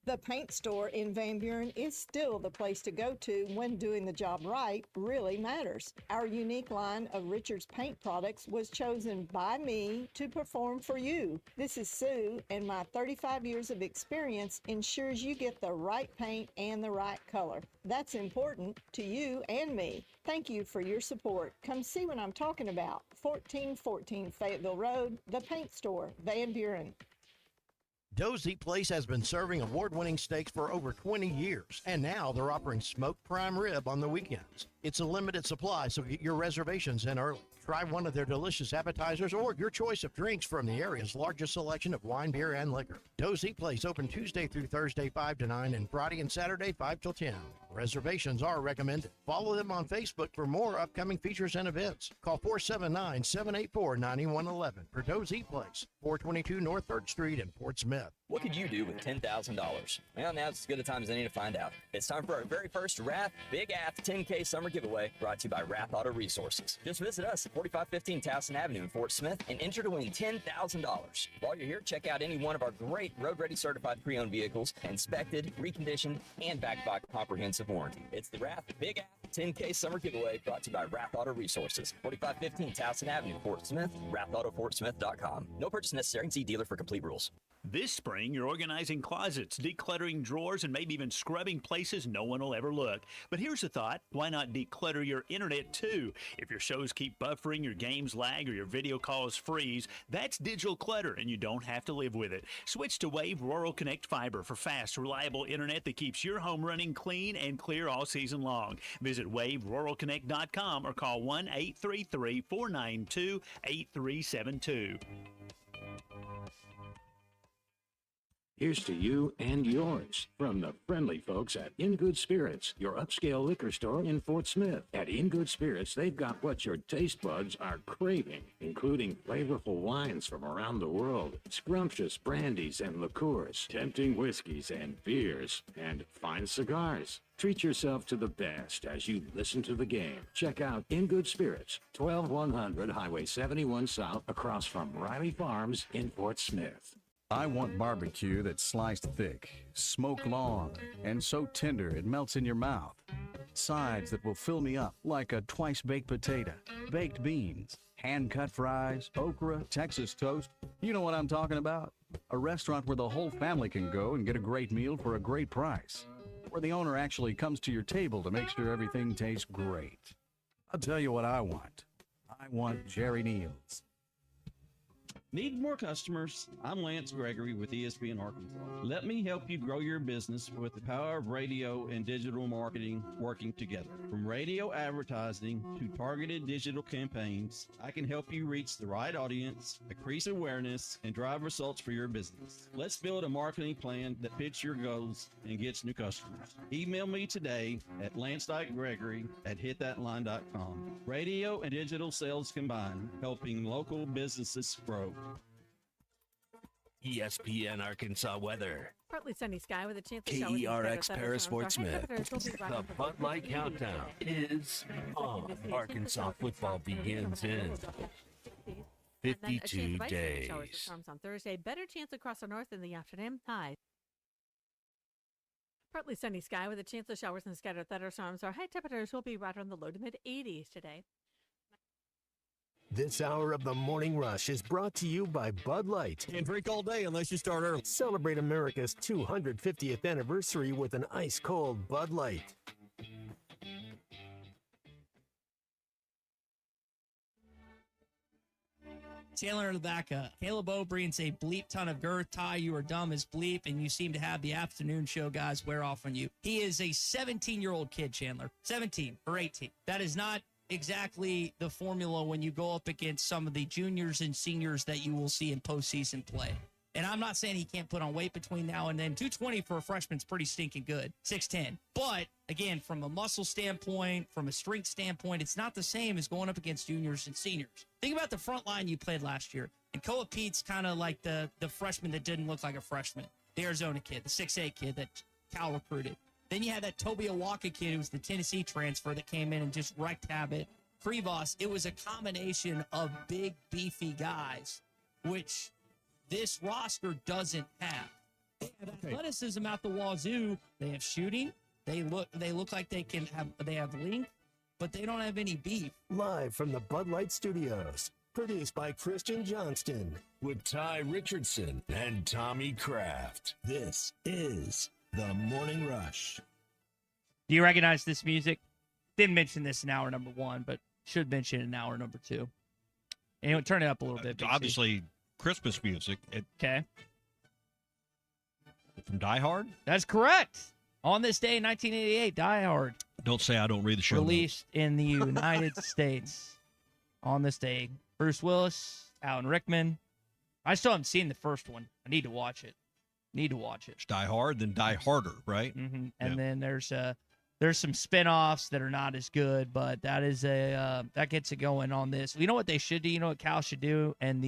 The paint store in Van Buren is still the place to go to when doing the job right really matters. Our unique line of Richards paint products was chosen by me to perform for you. This is Sue, and my 35 years of experience ensures you get the right paint and the right color. That's important to you and me. Thank you for your support. Come see what I'm talking about. 1414 Fayetteville Road, the paint store, Van Buren. Dozy Place has been serving award-winning steaks for over 20 years, and now they're offering smoked prime rib on the weekends. It's a limited supply, so get your reservations in early. Try one of their delicious appetizers or your choice of drinks from the area's largest selection of wine, beer, and liquor. Doe's Eat Place open Tuesday through Thursday 5 to 9 and Friday and Saturday 5 till 10. Reservations are recommended. Follow them on Facebook for more upcoming features and events. Call 479-784-9111 for Doe's Eat Place, 422 North 3rd Street in Fort Smith. What could you do with $10,000? Well, now's as good a time as any to find out. It's time for our very first Wrath Big Ath 10K Summer Giveaway, brought to you by Wrath Auto Resources. Just visit us at 4515 Towson Avenue in Fort Smith and enter to win $10,000. While you're here, check out any one of our great road-ready certified pre-owned vehicles, inspected, reconditioned, and backed by comprehensive warranty. It's the Wrath Big Ath 10K Summer Giveaway, brought to you by Wrath Auto Resources, 4515 Towson Avenue, Fort Smith, WrathAutoFortSmith.com. No purchase necessary. See dealer for complete rules. This spring, you're organizing closets, decluttering drawers, and maybe even scrubbing places no one will ever look. But here's a thought. Why not declutter your internet, too? If your shows keep buffering, your games lag, or your video calls freeze, that's digital clutter, and you don't have to live with it. Switch to Wave Rural Connect Fiber for fast, reliable internet that keeps your home running clean and clear all season long. Visit waveruralconnect.com or call 1-833-492-8372. Here's to you and yours from the friendly folks at In Good Spirits, your upscale liquor store in Fort Smith. At In Good Spirits, they've got what your taste buds are craving, including flavorful wines from around the world, scrumptious brandies and liqueurs, tempting whiskeys and beers, and fine cigars. Treat yourself to the best as you listen to the game. Check out In Good Spirits, 12100 Highway 71 South, across from Riley Farms in Fort Smith. I want barbecue that's sliced thick, smoked long, and so tender it melts in your mouth. Sides that will fill me up like a twice-baked potato, baked beans, hand-cut fries, okra, Texas toast. You know what I'm talking about? A restaurant where the whole family can go and get a great meal for a great price. Where the owner actually comes to your table to make sure everything tastes great. I'll tell you what I want. I want Jerry Neal's. Need more customers? I'm Lance Gregory with ESPN Arkansas. Let me help you grow your business with the power of radio and digital marketing working together. From radio advertising to targeted digital campaigns, I can help you reach the right audience, increase awareness, and drive results for your business. Let's build a marketing plan that fits your goals and gets new customers. Email me today at lance.gregory@hitthatline.com. Radio and digital sales combined, helping local businesses grow. ESPN Arkansas weather. Partly sunny sky with a chance of showers. KERX Paris Fort Smith. The Bud Light Countdown is on. Arkansas football begins in 52 days. Showers with storms on Thursday. Better chance across the north in the afternoon. High. Partly sunny sky with a chance of showers and scattered thunderstorms. Our high temperatures will be right around the low to mid 80s today. This hour of the Morning Rush is brought to you by Bud Light. Can't drink all day unless you start early. Celebrate America's 250th anniversary with an ice-cold Bud Light. Chandler in the back. Caleb O'Brien say bleep ton of girth. Ty, you are dumb as bleep, and you seem to have the afternoon show guys wear off on you. He is a 17-year-old kid, Chandler. 17 or 18. That is not exactly the formula when you go up against some of the juniors and seniors that you will see in postseason play. And I'm not saying he can't put on weight between now and then. 220 for a freshman's pretty stinking good. 6'10". But, again, from a muscle standpoint, from a strength standpoint, it's not the same as going up against juniors and seniors. Think about the front line you played last year. And Koa Pete's kind of like the freshman that didn't look like a freshman. The Arizona kid, the 6'8" kid that Cal recruited. Then you had that Toby Awaka kid who was the Tennessee transfer that came in and just wrecked habit. Krivos, it was a combination of big, beefy guys, which this roster doesn't have. They have athleticism out the wazoo. They have shooting. They look like they have length, but they don't have any beef. Live from the Bud Light Studios, produced by Christian Johnston with Ty Richardson and Tommy Kraft. This is the Morning Rush. Do you recognize this music? Didn't mention this in hour number 1, but should mention it in hour number 2. And turn it up a little bit. Obviously, Christmas music. Okay. From Die Hard? That's correct. On this day in 1988, Die Hard. Don't say I don't read the show released in the United States on this day. Bruce Willis, Alan Rickman. I still haven't seen the first one. I need to watch it. It's Die Hard, then Die Harder, right? Mm-hmm. And then there's some spin-offs that are not as good, but that is that gets it going on this. You know what they should do? You know what Cal should do? And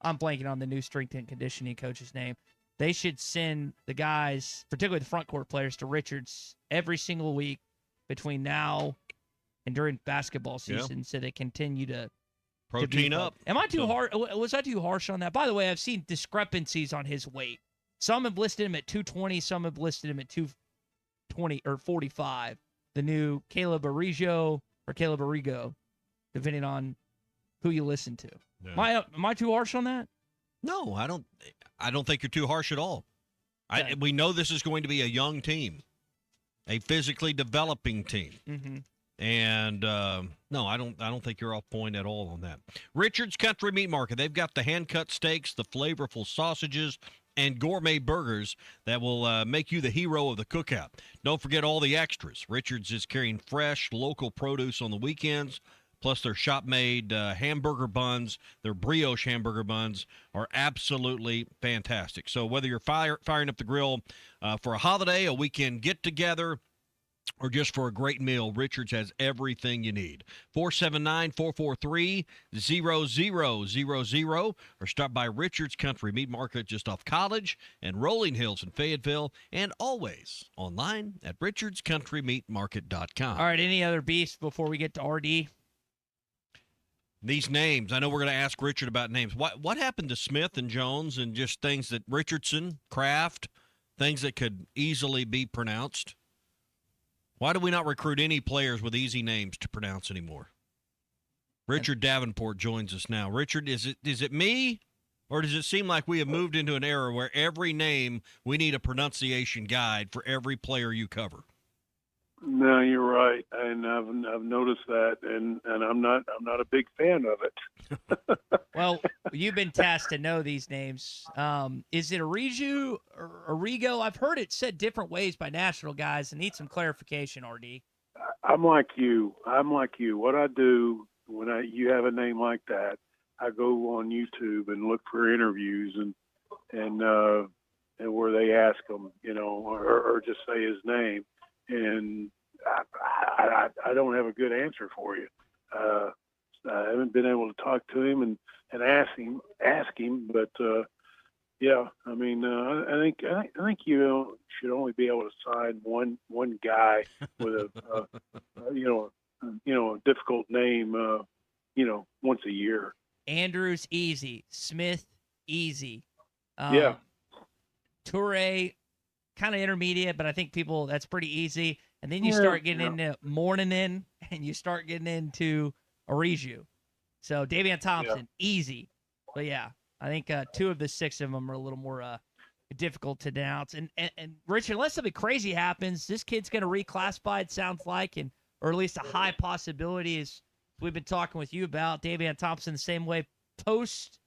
I'm blanking on the new strength and conditioning coach's name. They should send the guys, particularly the front court players, to Richards every single week between now and during basketball season, so they continue to protein up. Am I too hard? Was I too harsh on that? By the way, I've seen discrepancies on his weight. Some have listed him at 220. Some have listed him at 220 or 45. The new Caleb Arrigo, depending on who you listen to. Yeah. Am I too harsh on that? No, I don't think you're too harsh at all. Okay. We know this is going to be a young team, a physically developing team. Mm-hmm. And no, I don't think you're off point at all on that. Richard's Country Meat Market. They've got the hand-cut steaks, the flavorful sausages, and gourmet burgers that will make you the hero of the cookout. Don't forget all the extras. Richard's is carrying fresh, local produce on the weekends, plus their shop-made hamburger buns. Their brioche hamburger buns are absolutely fantastic. So whether you're firing up the grill for a holiday, a weekend get-together, or just for a great meal, Richards has everything you need. 479-443-0000, or stop by Richards Country Meat Market just off College and Rolling Hills in Fayetteville, and always online at richardscountrymeatmarket.com. All right, any other beefs before we get to RD? These names, I know we're going to ask Richard about names. What happened to Smith and Jones and just things that Richardson, Kraft, things that could easily be pronounced? Why do we not recruit any players with easy names to pronounce anymore? Richard Davenport joins us now. Richard, is it me, or does it seem like we have moved into an era where every name we need a pronunciation guide for every player you cover? No, you're right, and I've noticed that, and I'm not a big fan of it. Well, you've been tasked to know these names. Is it Arrigo or Arrigo? I've heard it said different ways by national guys, and need some clarification. RD. I'm like you. What I do when you have a name like that, I go on YouTube and look for interviews and where they ask him, or just say his name. And I don't have a good answer for you. I haven't been able to talk to him and ask him, but yeah, I mean, I think you should only be able to sign one guy with a difficult name, once a year. Andrews easy, Smith easy, yeah. Toure kind of intermediate, but I think that's pretty easy. And then you start getting into Mourning, and you start getting into Arrigo. So Davion Thompson, easy. But yeah, I think 2 of the 6 of them are a little more difficult to denounce. And Richard, unless something crazy happens, this kid's going to reclassify, it sounds like, or at least a high possibility is we've been talking with you about Davion Thompson the same way post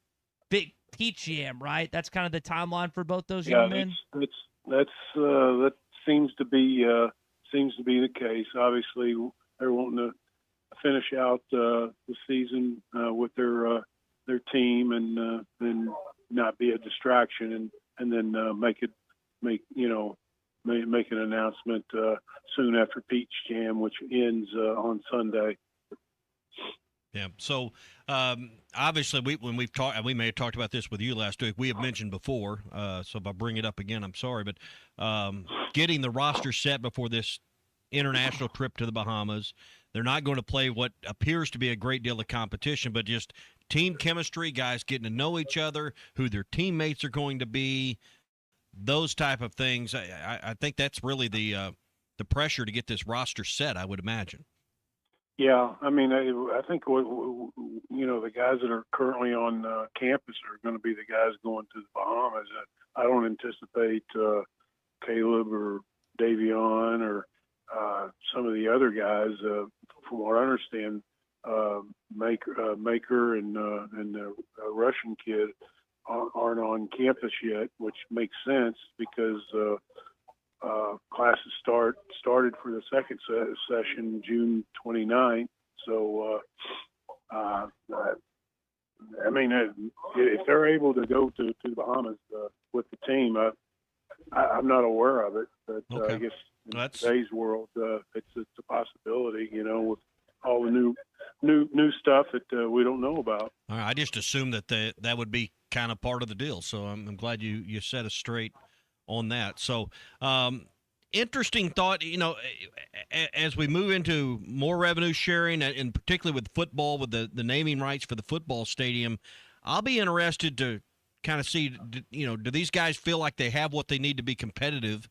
Big Peach Jam, right? That's kind of the timeline for both those young men. That seems to be the case. Obviously, they're wanting to finish out the season with their team and not be a distraction, and then make an announcement soon after Peach Jam, which ends on Sunday. Yeah. So obviously, when we've talked, and we may have talked about this with you last week, we have mentioned before. So if I bring it up again, I'm sorry, but getting the roster set before this international trip to the Bahamas, they're not going to play what appears to be a great deal of competition, but just team chemistry, guys getting to know each other, who their teammates are going to be, those type of things. I think that's really the pressure to get this roster set, I would imagine. Yeah, I mean, I think the guys that are currently on campus are going to be the guys going to the Bahamas. I don't anticipate Caleb or Davion or some of the other guys. From what I understand, Maker and the Russian kid aren't on campus yet, which makes sense because classes started for the second session June 29th. So, I mean, if they're able to go to the Bahamas with the team, I'm not aware of it, but I guess in today's world, it's a possibility. You know, with all the new stuff that we don't know about. All right, I just assumed that would be kind of part of the deal. So I'm glad you set us straight on that. So, interesting thought. You know, as we move into more revenue sharing, and particularly with football, with the naming rights for the football stadium, I'll be interested to kind of see, you know, do these guys feel like they have what they need to be competitive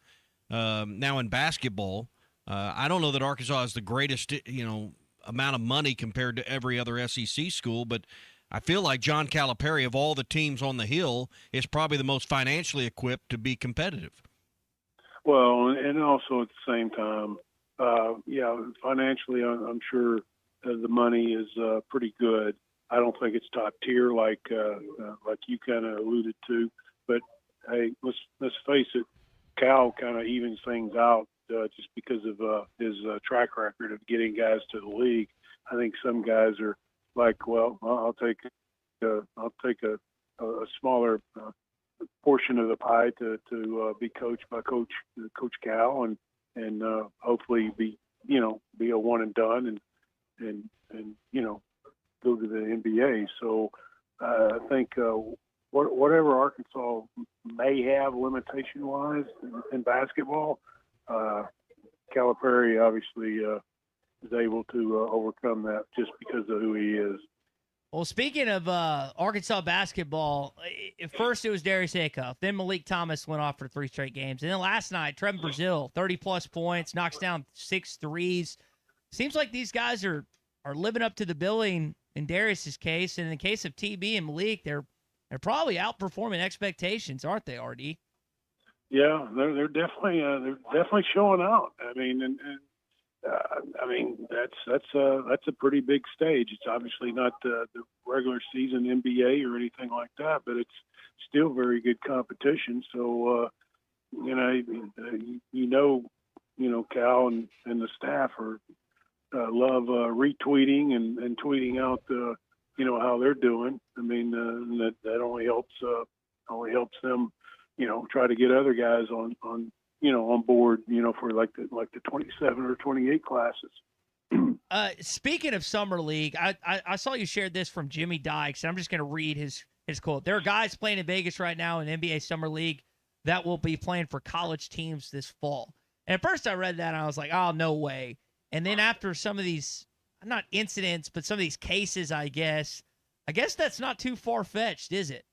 now in basketball? I don't know that Arkansas has the greatest, you know, amount of money compared to every other SEC school, but I feel like John Calipari, of all the teams on the Hill, is probably the most financially equipped to be competitive. Well, and also at the same time, financially, I'm sure the money is pretty good. I don't think it's top tier like you kind of alluded to, but hey, let's face it, Cal kind of evens things out just because of his track record of getting guys to the league. I think some guys are like, well, I'll take a smaller portion of the pie to be coached by Coach Cal and hopefully be a one and done and go to the NBA. So I think whatever Arkansas may have limitation wise in basketball, Calipari obviously is able to overcome that just because of who he is. Well, speaking of Arkansas basketball, at first it was Darius Acuff. Then Malik Thomas went off for 3 straight games. And then last night, Trevin Brazile, 30-plus points, knocks down 6 threes. Seems like these guys are living up to the billing in Darius's case. And in the case of TB and Malik, they're probably outperforming expectations, aren't they, RD? Yeah, they're definitely showing out. I mean, that's a pretty big stage. It's obviously not the regular season NBA or anything like that, but it's still very good competition. So Cal and the staff love retweeting and tweeting out how they're doing. I mean, that only helps them try to get other guys on board, for like the 27 or 28 classes. Speaking of Summer League, I saw you shared this from Jimmy Dykes, and I'm just going to read his quote. There are guys playing in Vegas right now in NBA Summer League that will be playing for college teams this fall. And at first I read that, and I was like, oh, no way. And then after some of these, not incidents, but some of these cases, I guess that's not too far-fetched, is it?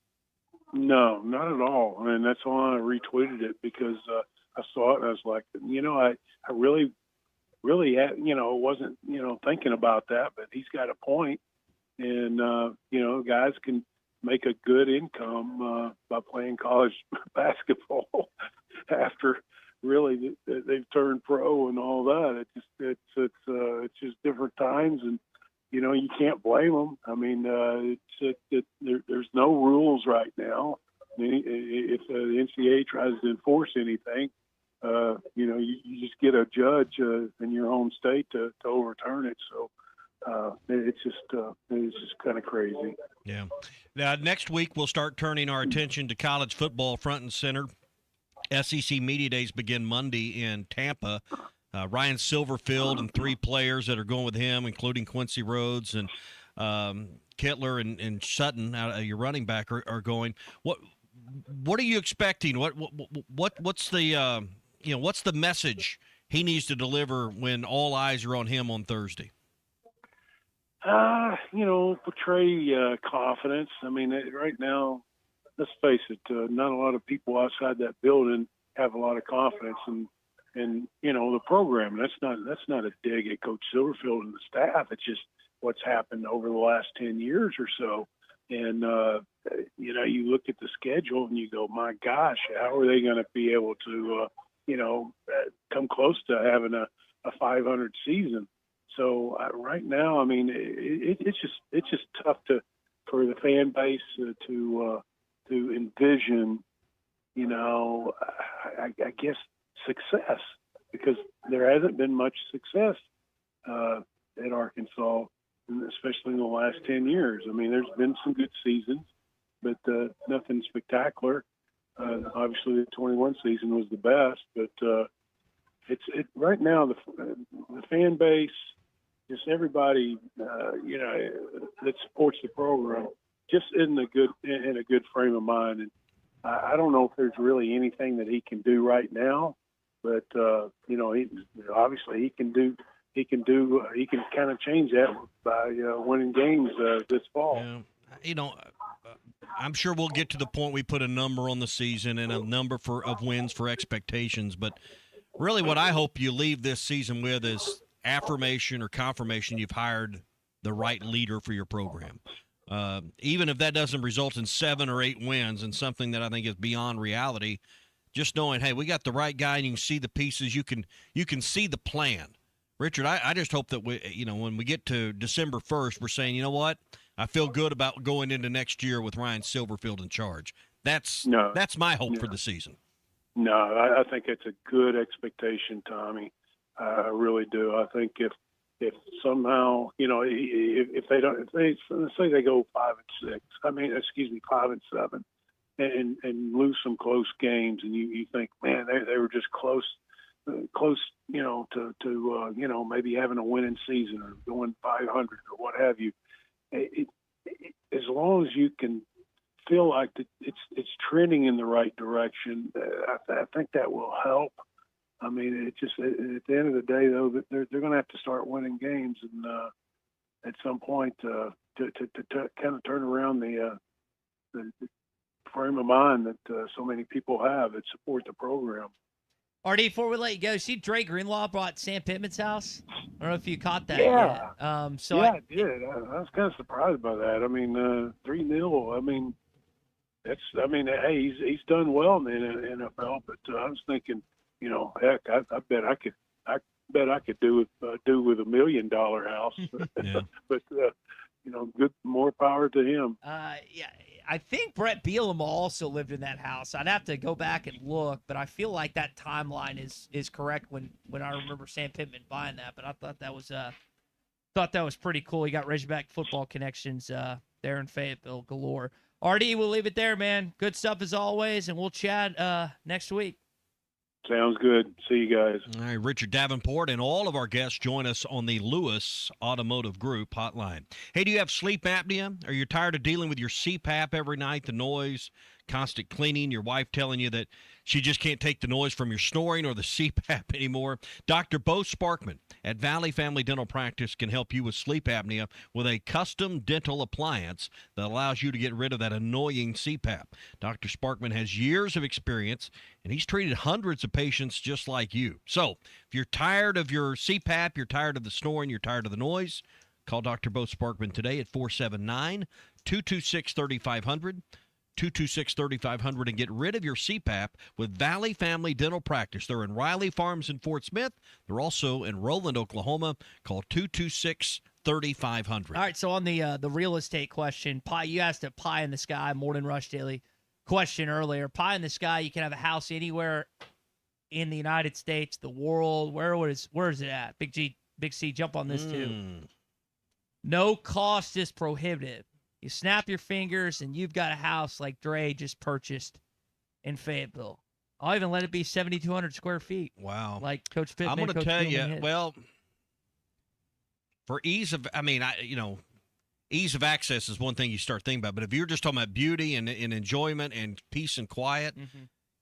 No, not at all. I mean, that's why I retweeted it, because I saw it and I was like, I really wasn't, thinking about that, but he's got a point. And, guys can make a good income by playing college basketball after really they've turned pro and all that. It's just different times, and you can't blame them. I mean, there's no rules right now. If the NCAA tries to enforce anything, you just get a judge in your home state to overturn it. So it's just kind of crazy. Yeah. Now, next week we'll start turning our attention to college football front and center. SEC Media Days begin Monday in Tampa. Ryan Silverfield and 3 players that are going with him, including Quincy Rhodes and Kittler and Sutton, your running back, are going. What are you expecting? What's the what's the message he needs to deliver when all eyes are on him on Thursday? Portray confidence. I mean, right now, let's face it, not a lot of people outside that building have a lot of confidence in the program. That's not a dig at Coach Silverfield and the staff. It's just what's happened over the last 10 years or so. And you look at the schedule and you go, my gosh, how are they going to be able to come close to having a 500 season? So right now, I mean, it's just tough for the fan base to envision. I guess success, because there hasn't been much success at Arkansas, especially in the last 10 years. I mean, there's been some good seasons, but nothing spectacular. Obviously, the 21 season was the best, but right now the fan base, just everybody, that supports the program, just isn't in a good frame of mind. And I don't know if there's really anything that he can do right now, but obviously he can kind of change that by winning games this fall. Yeah. I'm sure we'll get to the point we put a number on the season and a number of wins for expectations, but really what I hope you leave this season with is affirmation or confirmation you've hired the right leader for your program. Even if that doesn't result in 7 or 8 wins and something that I think is beyond reality, just knowing, hey, we got the right guy and you can see the pieces, you can see the plan. Richard, I just hope that when we get to December 1st, we're saying, you know what, I feel good about going into next year with Ryan Silverfield in charge. That's my hope for the season. No, I think it's a good expectation, Tommy. I really do. I think if somehow, if let's say they go 5-6, 5-7, and lose some close games, and you think, man, they were just close, to maybe having a winning season or going 500 or what have you. As long as you can feel like it's trending in the right direction, I think that will help. I mean, it just at the end of the day, though, they're going to have to start winning games, and at some point to kind of turn around the frame of mind that so many people have that support the program. RD, before we let you go, see Dre Greenlaw brought Sam Pittman's house? I don't know if you caught that yet. I did. I was kind of surprised by that. I mean, 3-0. I mean, hey, he's done well in the NFL, but I was thinking, heck, I bet I could do with $1 million house. Yeah. But good, more power to him. Yeah, I think Brett Bielema also lived in that house. I'd have to go back and look, but I feel like that timeline is correct when I remember Sam Pittman buying that. But I thought that was pretty cool. He got Razorback football connections there in Fayetteville galore. RD, we'll leave it there, man. Good stuff as always, and we'll chat next week. Sounds good. See you guys. All right, Richard Davenport and all of our guests join us on the Lewis Automotive Group hotline. Hey, do you have sleep apnea? Are you tired of dealing with your CPAP every night, the noise, constant cleaning, your wife telling you that she just can't take the noise from your snoring or the CPAP anymore? Dr. Bo Sparkman at Valley Family Dental Practice can help you with sleep apnea with a custom dental appliance that allows you to get rid of that annoying CPAP. Dr. Sparkman has years of experience, and he's treated hundreds of patients just like you. So if you're tired of your CPAP, you're tired of the snoring, you're tired of the noise, call Dr. Bo Sparkman today at 479-226-3500. 226-3500 and get rid of your CPAP with Valley Family Dental Practice. They're in Riley Farms in Fort Smith. They're also in Roland, Oklahoma. Call 226-3500. All right, so on the real estate question, Pie, you asked a pie in the sky, Morning Rush Daily question earlier. Pie in the sky, you can have a house anywhere in the United States, the world. Where is it at? Big C, jump on this too. No cost is prohibitive. You snap your fingers, and you've got a house like Dre just purchased in Fayetteville. I'll even let it be 7,200 square feet. Wow. Like Coach Pittman. I'm going to tell you, hit. well, for ease of access is one thing you start thinking about. But if you're just talking about beauty and enjoyment and peace and quiet,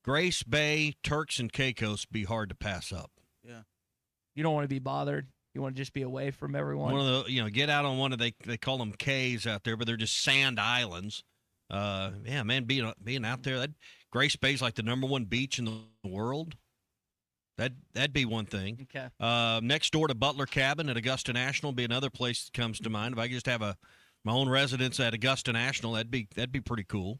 Grace Bay, Turks, and Caicos be hard to pass up. Yeah. You don't want to be bothered. You want to just be away from everyone. One of the, get out on one of they call them cays out there, but they're just sand islands. Yeah, man, being out there, Grace Bay's like the #1 beach in the world. That'd be one thing. Okay. Next door to Butler Cabin at Augusta National would be another place that comes to mind. If I could just have my own residence at Augusta National, that'd be pretty cool.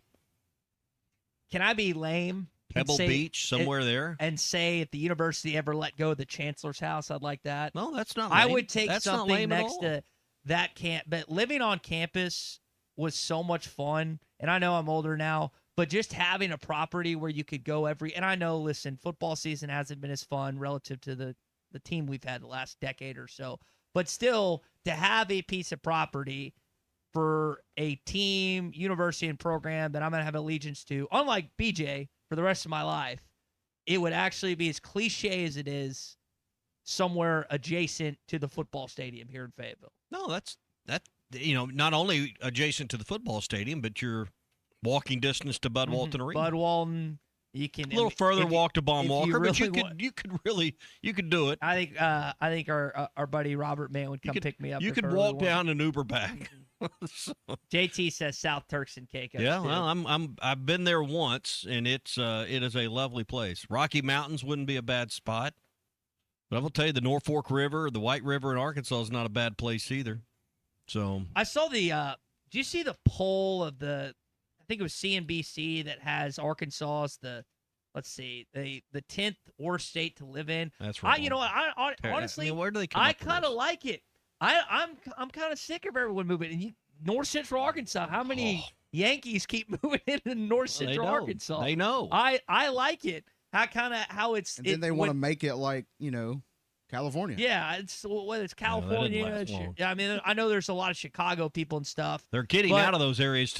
Can I be lame? Pebble Beach, somewhere there. And say if the university ever let go of the chancellor's house, I'd like that. No, that's not lame. I would take that's something next to that camp. But living on campus was so much fun. And I know I'm older now, But just having a property where you could go and I know, listen, football season hasn't been as fun relative to the team we've had the last decade or so. But still, to have a piece of property for a team, university, and program that I'm going to have allegiance to, unlike BJ, for the rest of my life, it would actually be as cliche as it is somewhere adjacent to the football stadium here in Fayetteville. No, not only adjacent to the football stadium, but you're walking distance to Bud Walton Arena. Bud Walton, you can a little further walk to Baum Walker, really but you could do it. I think our buddy Robert Mann would come pick me up. You could walk down and Uber back. So, JT says South Turks and Caicos. yeah, too. well, I've been there once, and it is a lovely place. Rocky Mountains wouldn't be a bad spot, but I will tell you, the Norfolk River, the White River in Arkansas is not a bad place either. So I saw the. Do you see the poll of the? I think it was CNBC that has Arkansas as the 10th worst state to live in. That's right. I honestly, where do they come I up with kind of like it. I'm kind of sick of everyone moving. And North Central Arkansas, how many Yankees keep moving into North Central Arkansas? They know. I like it. How it's. And then they want to make it like, California. Yeah, whether it's California. I mean, I know there's a lot of Chicago people and stuff. They're getting out of those areas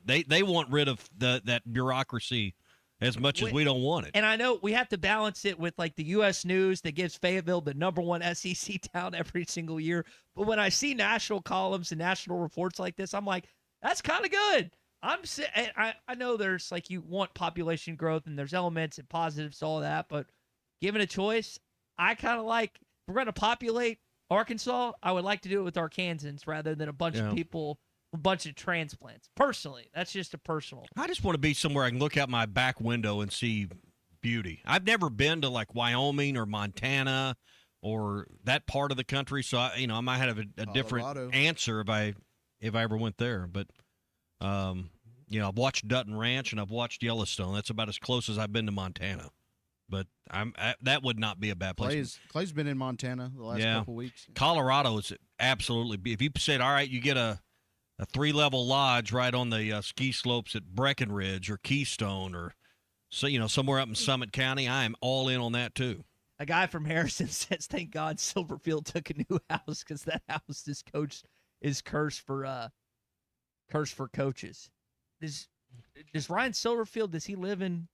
they want rid of that bureaucracy as much as we don't want it. And I know we have to balance it with like the U.S. News that gives Fayetteville the #1 SEC town every single year. But when I see national columns and national reports like this, I'm like, that's kind of good. I know there's like you want population growth and there's elements and positives to all that, but given a choice, I kind of like, if we're going to populate Arkansas, I would like to do it with Arkansans rather than a bunch of people, a bunch of transplants. Personally, that's just a personal. I just want to be somewhere I can look out my back window and see beauty. I've never been to like Wyoming or Montana or that part of the country, so I might have a different answer if I ever went there. But I've watched Dutton Ranch and I've watched Yellowstone. That's about as close as I've been to Montana. But that would not be a bad place. Clay's been in Montana the last couple weeks. Colorado is absolutely. If you said, all right, you get a 3-level lodge right on the ski slopes at Breckenridge or Keystone or somewhere up in Summit County, I am all in on that too. A guy from Harrison says, "Thank God Silverfield took a new house because that house is cursed for coaches." Does Ryan Silverfield? Does he live in?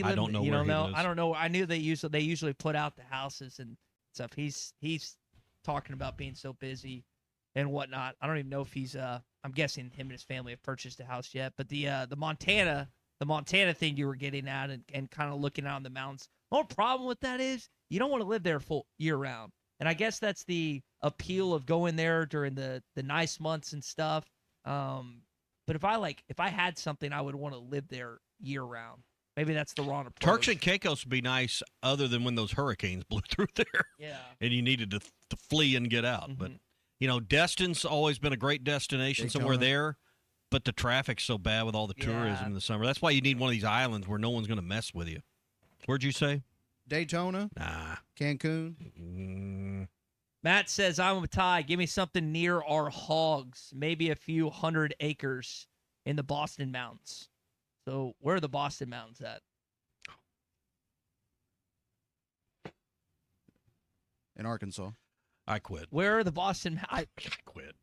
I don't know. You don't know. Lives. I don't know. I knew they usually put out the houses and stuff. He's talking about being so busy and whatnot. I don't even know if he's. I'm guessing him and his family have purchased a house yet. But the Montana thing you were getting at and kind of looking out in the mountains. The only problem with that is you don't want to live there full year round. And I guess that's the appeal of going there during the nice months and stuff. But if I had something, I would want to live there year round. Maybe that's the wrong approach. Turks and Caicos would be nice other than when those hurricanes blew through there. Yeah. And you needed to flee and get out. Mm-hmm. But, Destin's always been a great destination somewhere there. But the traffic's so bad with all the tourism in the summer. That's why you need one of these islands where no one's going to mess with you. Where'd you say? Daytona? Nah. Cancun? Matt says, I'm with Ty. Give me something near our hogs. Maybe a few 100 acres in the Boston Mountains. So where are the Boston Mountains at? In Arkansas. I quit. Where are the Boston Mountains? I quit.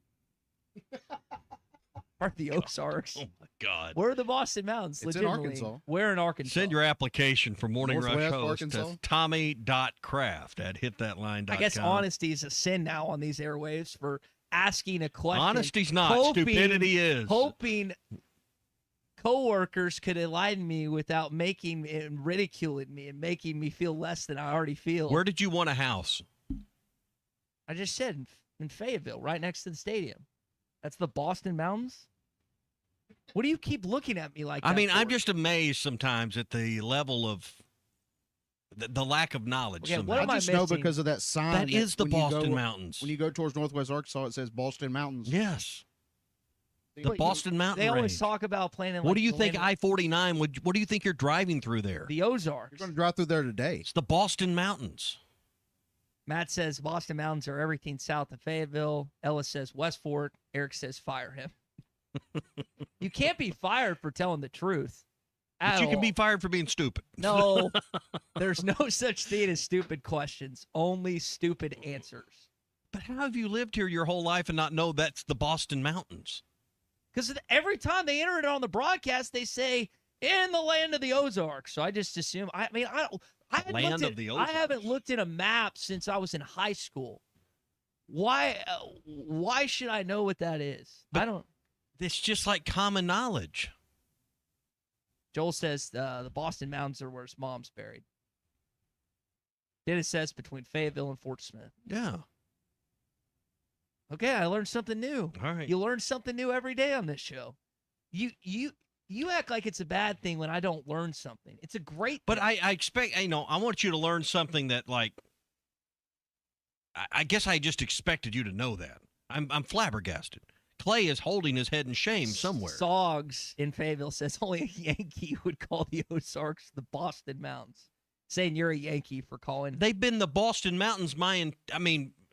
Are the Ozarks? Oh, my God. Where are the Boston Mountains? It's in Arkansas. Where in Arkansas? Send your application for Morning Northwest Rush host Arkansas? to tommy.craft@hithatline.com. I guess honesty is a sin now on these airwaves for asking a question. Honesty's not. Stupidity is. Hoping coworkers could enlighten me without making and ridiculing me and making me feel less than I already feel. Where did you want a house? I just said in Fayetteville, right next to the stadium. That's the Boston Mountains? What do you keep looking at me like that? I mean, for? I'm just amazed sometimes at the level of the lack of knowledge. Okay, what am I I just know missing? because of that sign. That is the when you Boston go- Mountains. When you go towards Northwest Arkansas, it says Boston Mountains. Yes. The But Boston Mountain They always Range. talk about playing in What like, do you the think land- I-49 what do you think you're driving through there? The Ozarks. You're going to drive through there today. It's the Boston Mountains. Matt says Boston Mountains are everything south of Fayetteville. Ellis says West Fort. Eric says fire him. You can't be fired for telling the truth. But you can be fired for being stupid. No, there's no such thing as stupid questions, only stupid answers. But how have you lived here your whole life and not know that's the Boston Mountains? Because every time they enter it on the broadcast, they say, in the land of the Ozarks. So I just assume, I haven't looked at a map since I was in high school. Why should I know what that is? I don't. It's just like common knowledge. Joel says the Boston Mountains are where his mom's buried. Dennis says between Fayetteville and Fort Smith. Yeah. Okay, I learned something new. All right. You learn something new every day on this show. You act like it's a bad thing when I don't learn something. It's a great thing. But I expect, I want you to learn something that, like, I guess I just expected you to know that. I'm flabbergasted. Clay is holding his head in shame somewhere. Soggs in Fayetteville says only a Yankee would call the Ozarks the Boston Mountains. Saying you're a Yankee for calling. They've been the Boston Mountains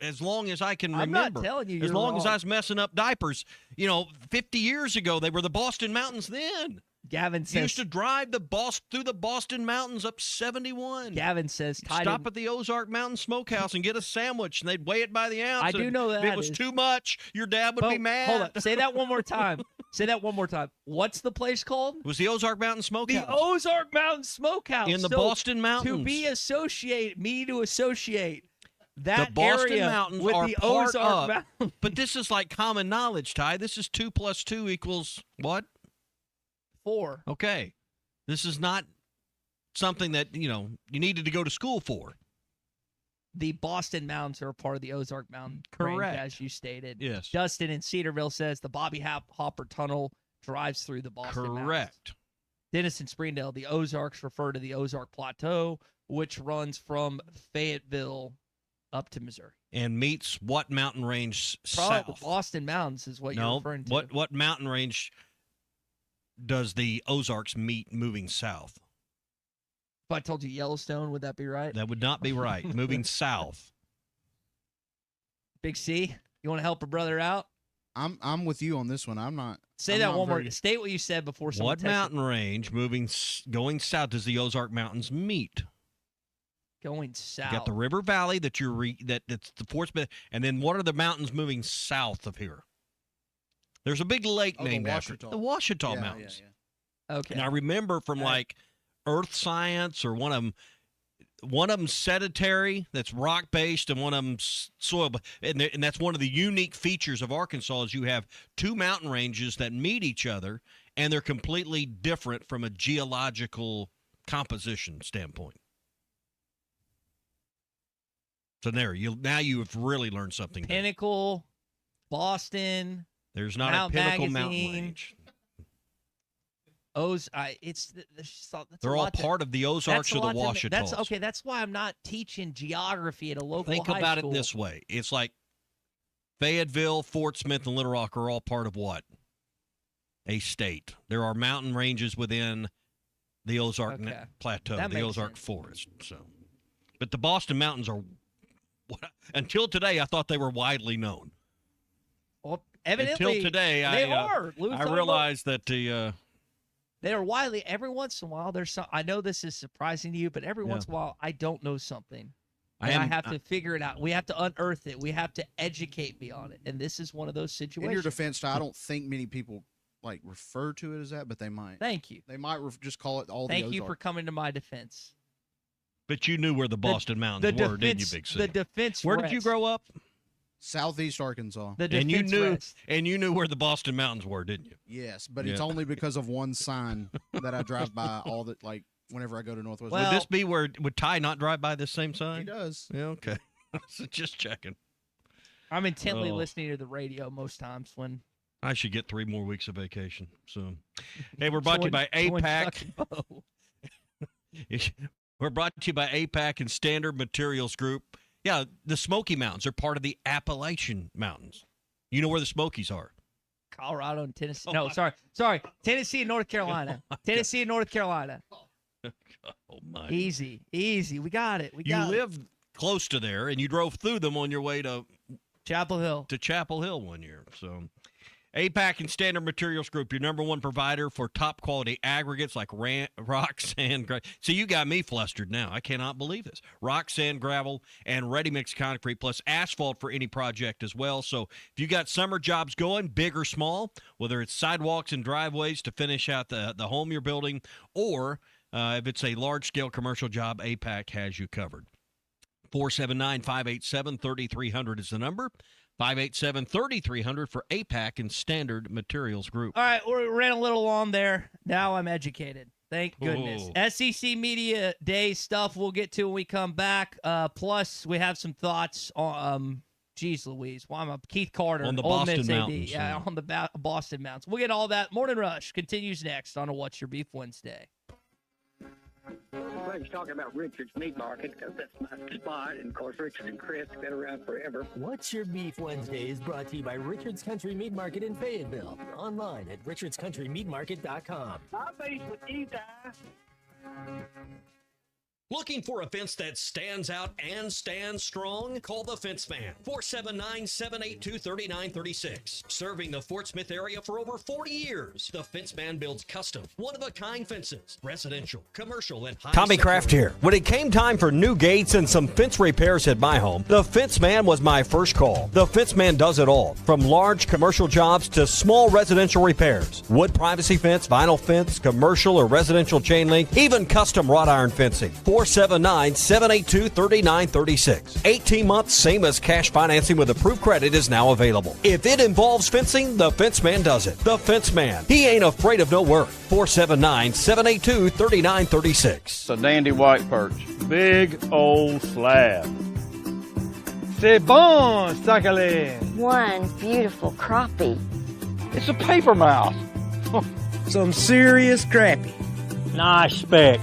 as long as I can remember. I'm not telling you as you're long as wrong. I was messing up diapers. 50 years ago, they were the Boston Mountains then. Gavin You says used to drive through the Boston Mountains up 71. Gavin says Stop at the Ozark Mountain Smokehouse and get a sandwich, and they'd weigh it by the ounce. I do and know if that it was is- too much, your dad would be mad. Hold up. Say that one more time. Say that one more time. What's the place called? It was the Ozark Mountain Smokehouse. The Ozark Mountain Smokehouse. In the So, Boston Mountains. To be associate that the Boston area Mountains with are the part Ozark of. Mountains. But this is like common knowledge, Ty. This is 2 + 2 = what? 4. Okay. This is not something that, you needed to go to school for. The Boston Mountains are a part of the Ozark Mountain range, Correct. as you stated. Yes. Dustin in Cedarville says the Bobby Hopper Tunnel drives through the Boston Mountains. Correct. Dennis in Springdale, the Ozarks refer to the Ozark Plateau, which runs from Fayetteville up to Missouri. And meets what mountain range Probably south? the Boston Mountains is what you're referring to. What mountain range does the Ozarks meet moving south? If I told you Yellowstone, would that be right? That would not be right. Moving south. Big C, you want to help a brother out? I'm with you on this one. I'm not. Say I'm that not one more. very- State what you said before someone What texted. mountain range going south does the Ozark Mountains meet? Going south. You got the River Valley that's the Fort Smith, and then what are the mountains moving south of here? There's a big lake Oh, the named after it. Ouachita. The Ouachita Yeah, Mountains. yeah. Okay. And I remember from like Earth Science or one of them sedentary that's rock based and one of them soil, and that's one of the unique features of Arkansas is you have 2 mountain ranges that meet each other and they're completely different from a geological composition standpoint. So there, now you have really learned something. there. Pinnacle, Boston. There's not Mount a Pinnacle mountain Magazine. range. They're all part of the Ozarks or the Ouachita. That's okay. That's why I'm not teaching geography at a local Think high about school. it this way. It's like Fayetteville, Fort Smith, and Little Rock are all part of what? A state. There are mountain ranges within the Ozark Plateau, That the makes Ozark sense. Forest. So, but the Boston Mountains are, until today, I thought they were widely known. Well, evidently, Until today, they are. Lou's I talking about- realized that the They are widely. Every once in a while, there's some. I know this is surprising to you, but every once in a while, I don't know something. And I have to figure it out. We have to unearth it. We have to educate me on it. And this is one of those situations. In your defense, Ty, I don't think many people like refer to it as that, but they might. Thank you. They might just call it all the Thank Ozarks. you for coming to my defense. But you knew where the Boston Mountains were, didn't you, Big C? The defense. Where did you grow up? Southeast Arkansas. The And you defense knew where the Boston Mountains were, didn't you? Yes, but Yeah. it's only because of one sign that I drive by all the whenever I go to Northwest. Would this be where would Ty not drive by this same sign? He does. Yeah, okay. So just checking. I'm intently Oh. listening to the radio most times when. I should get 3 more weeks of vacation. So, hey, we're brought to you by Join APAC. Chuck and Bo. We're brought to you by APAC and Standard Materials Group. Yeah, the Smoky Mountains are part of the Appalachian Mountains. You know where the Smokies are? Colorado and Tennessee. No, sorry. Tennessee and North Carolina. Tennessee and North Carolina. Oh my! Easy. We got it. You lived close to there, and you drove through them on your way to Chapel Hill. To Chapel Hill one year. So, APAC and Standard Materials Group, your number one provider for top quality aggregates like rock, sand, See, you got me flustered now. I cannot believe this. Rock, sand, gravel, and ready-mix concrete, plus asphalt for any project as well. So if you got summer jobs going, big or small, whether it's sidewalks and driveways to finish out the home you're building, or if it's a large-scale commercial job, APAC has you covered. 479-587-3300 is the number. 587-3300 for APAC and Standard Materials Group. All right, we ran a little long there. Now I'm educated. Thank goodness. Ooh. SEC Media Day stuff we'll get to when we come back. Plus, we have some thoughts on, geez Louise, well, I'm Keith Carter. On the Ole Boston Miss AD. Mountains. Yeah, on the Boston Mountains. We'll get all that. Morning Rush continues next on a What's Your Beef Wednesday. Everybody's talking about Richard's Meat Market because that's my spot. And, of course, Richard and Chris have been around forever. What's Your Beef Wednesday is brought to you by Richard's Country Meat Market in Fayetteville. Online at richardscountrymeatmarket.com. I'll face with you guys. Looking for a fence that stands out and stands strong? Call the Fence Man, 479-782-3936. Serving the Fort Smith area for over 40 years, the Fence Man builds custom, one-of-a-kind fences, residential, commercial, and high Tommy Kraft here. When it came time for new gates and some fence repairs at my home, the Fence Man was my first call. The Fence Man does it all, from large commercial jobs to small residential repairs. Wood privacy fence, vinyl fence, commercial or residential chain link, even custom wrought iron fencing. 479-782-3936. 18 months, same as cash financing with approved credit is now available. If it involves fencing, the Fence Man does it. The Fence Man. He ain't afraid of no work. 479-782-3936. It's a dandy white perch. Big old slab. C'est bon, sacalé. One beautiful crappie. It's a paper mouth. Some serious crappie. Nice speck.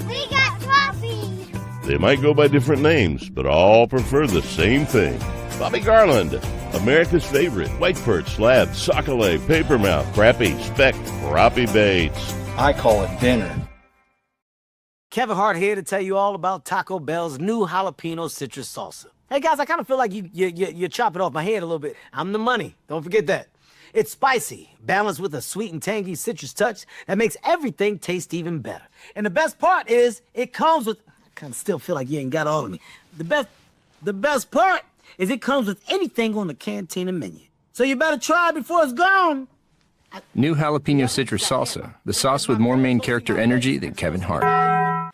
We got crappie. They might go by different names, but all prefer the same thing. Bobby Garland, America's favorite white perch, slab, sockeye, papermouth, crappie, speck, crappie baits. I call it dinner. Kevin Hart here to tell you all about Taco Bell's new jalapeno citrus salsa. Hey guys, I kind of feel like you chop it off my head a little bit. I'm the money. Don't forget that. It's spicy, balanced with a sweet and tangy citrus touch that makes everything taste even better. And the best part is it comes with, I kind of still feel like you ain't got all of me. The best part is it comes with anything on the Cantina menu. So you better try it before it's gone. New jalapeno citrus salsa, the sauce with more main character energy than Kevin Hart.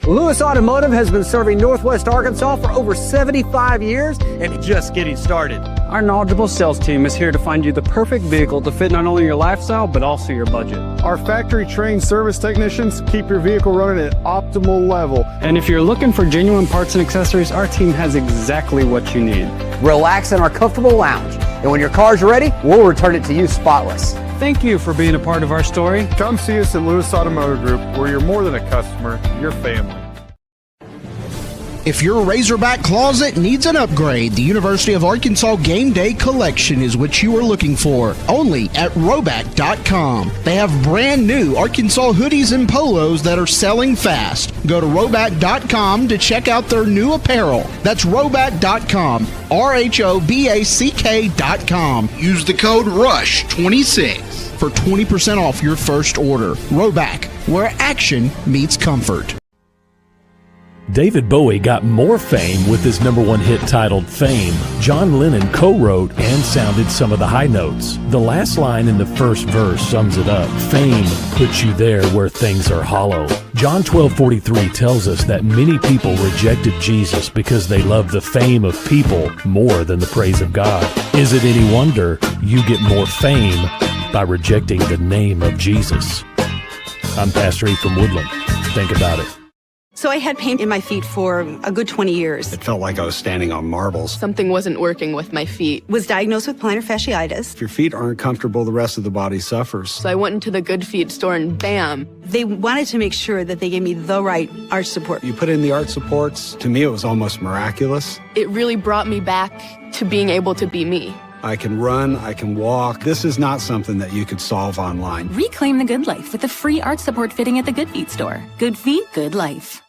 Lewis Automotive has been serving Northwest Arkansas for over 75 years and just getting started. Our knowledgeable sales team is here to find you the perfect vehicle to fit not only your lifestyle, but also your budget. Our factory-trained service technicians keep your vehicle running at optimal level. And if you're looking for genuine parts and accessories, our team has exactly what you need. Relax in our comfortable lounge. And when your car's ready, we'll return it to you spotless. Thank you for being a part of our story. Come see us at Lewis Automotive Group, where you're more than a customer, you're family. If your Razorback closet needs an upgrade, the University of Arkansas Game Day Collection is what you are looking for. Only at Roback.com. They have brand new Arkansas hoodies and polos that are selling fast. Go to Roback.com to check out their new apparel. That's Roback.com. RHOBACK.com. Use the code RUSH26 for 20% off your first order. Roback, where action meets comfort. David Bowie got more fame with his #1 hit titled Fame. John Lennon co-wrote and sounded some of the high notes. The last line in the first verse sums it up. Fame puts you there where things are hollow. John 12:43 tells us that many people rejected Jesus because they love the fame of people more than the praise of God. Is it any wonder you get more fame by rejecting the name of Jesus? I'm Pastor E from Woodland. Think about it. So I had pain in my feet for a good 20 years. It felt like I was standing on marbles. Something wasn't working with my feet. Was diagnosed with plantar fasciitis. If your feet aren't comfortable, the rest of the body suffers. So I went into the Good Feet store and bam. They wanted to make sure that they gave me the right arch support. You put in the arch supports. To me, it was almost miraculous. It really brought me back to being able to be me. I can run, I can walk. This is not something that you could solve online. Reclaim the good life with a free arch support fitting at the Good Feet store. Good feet, good life.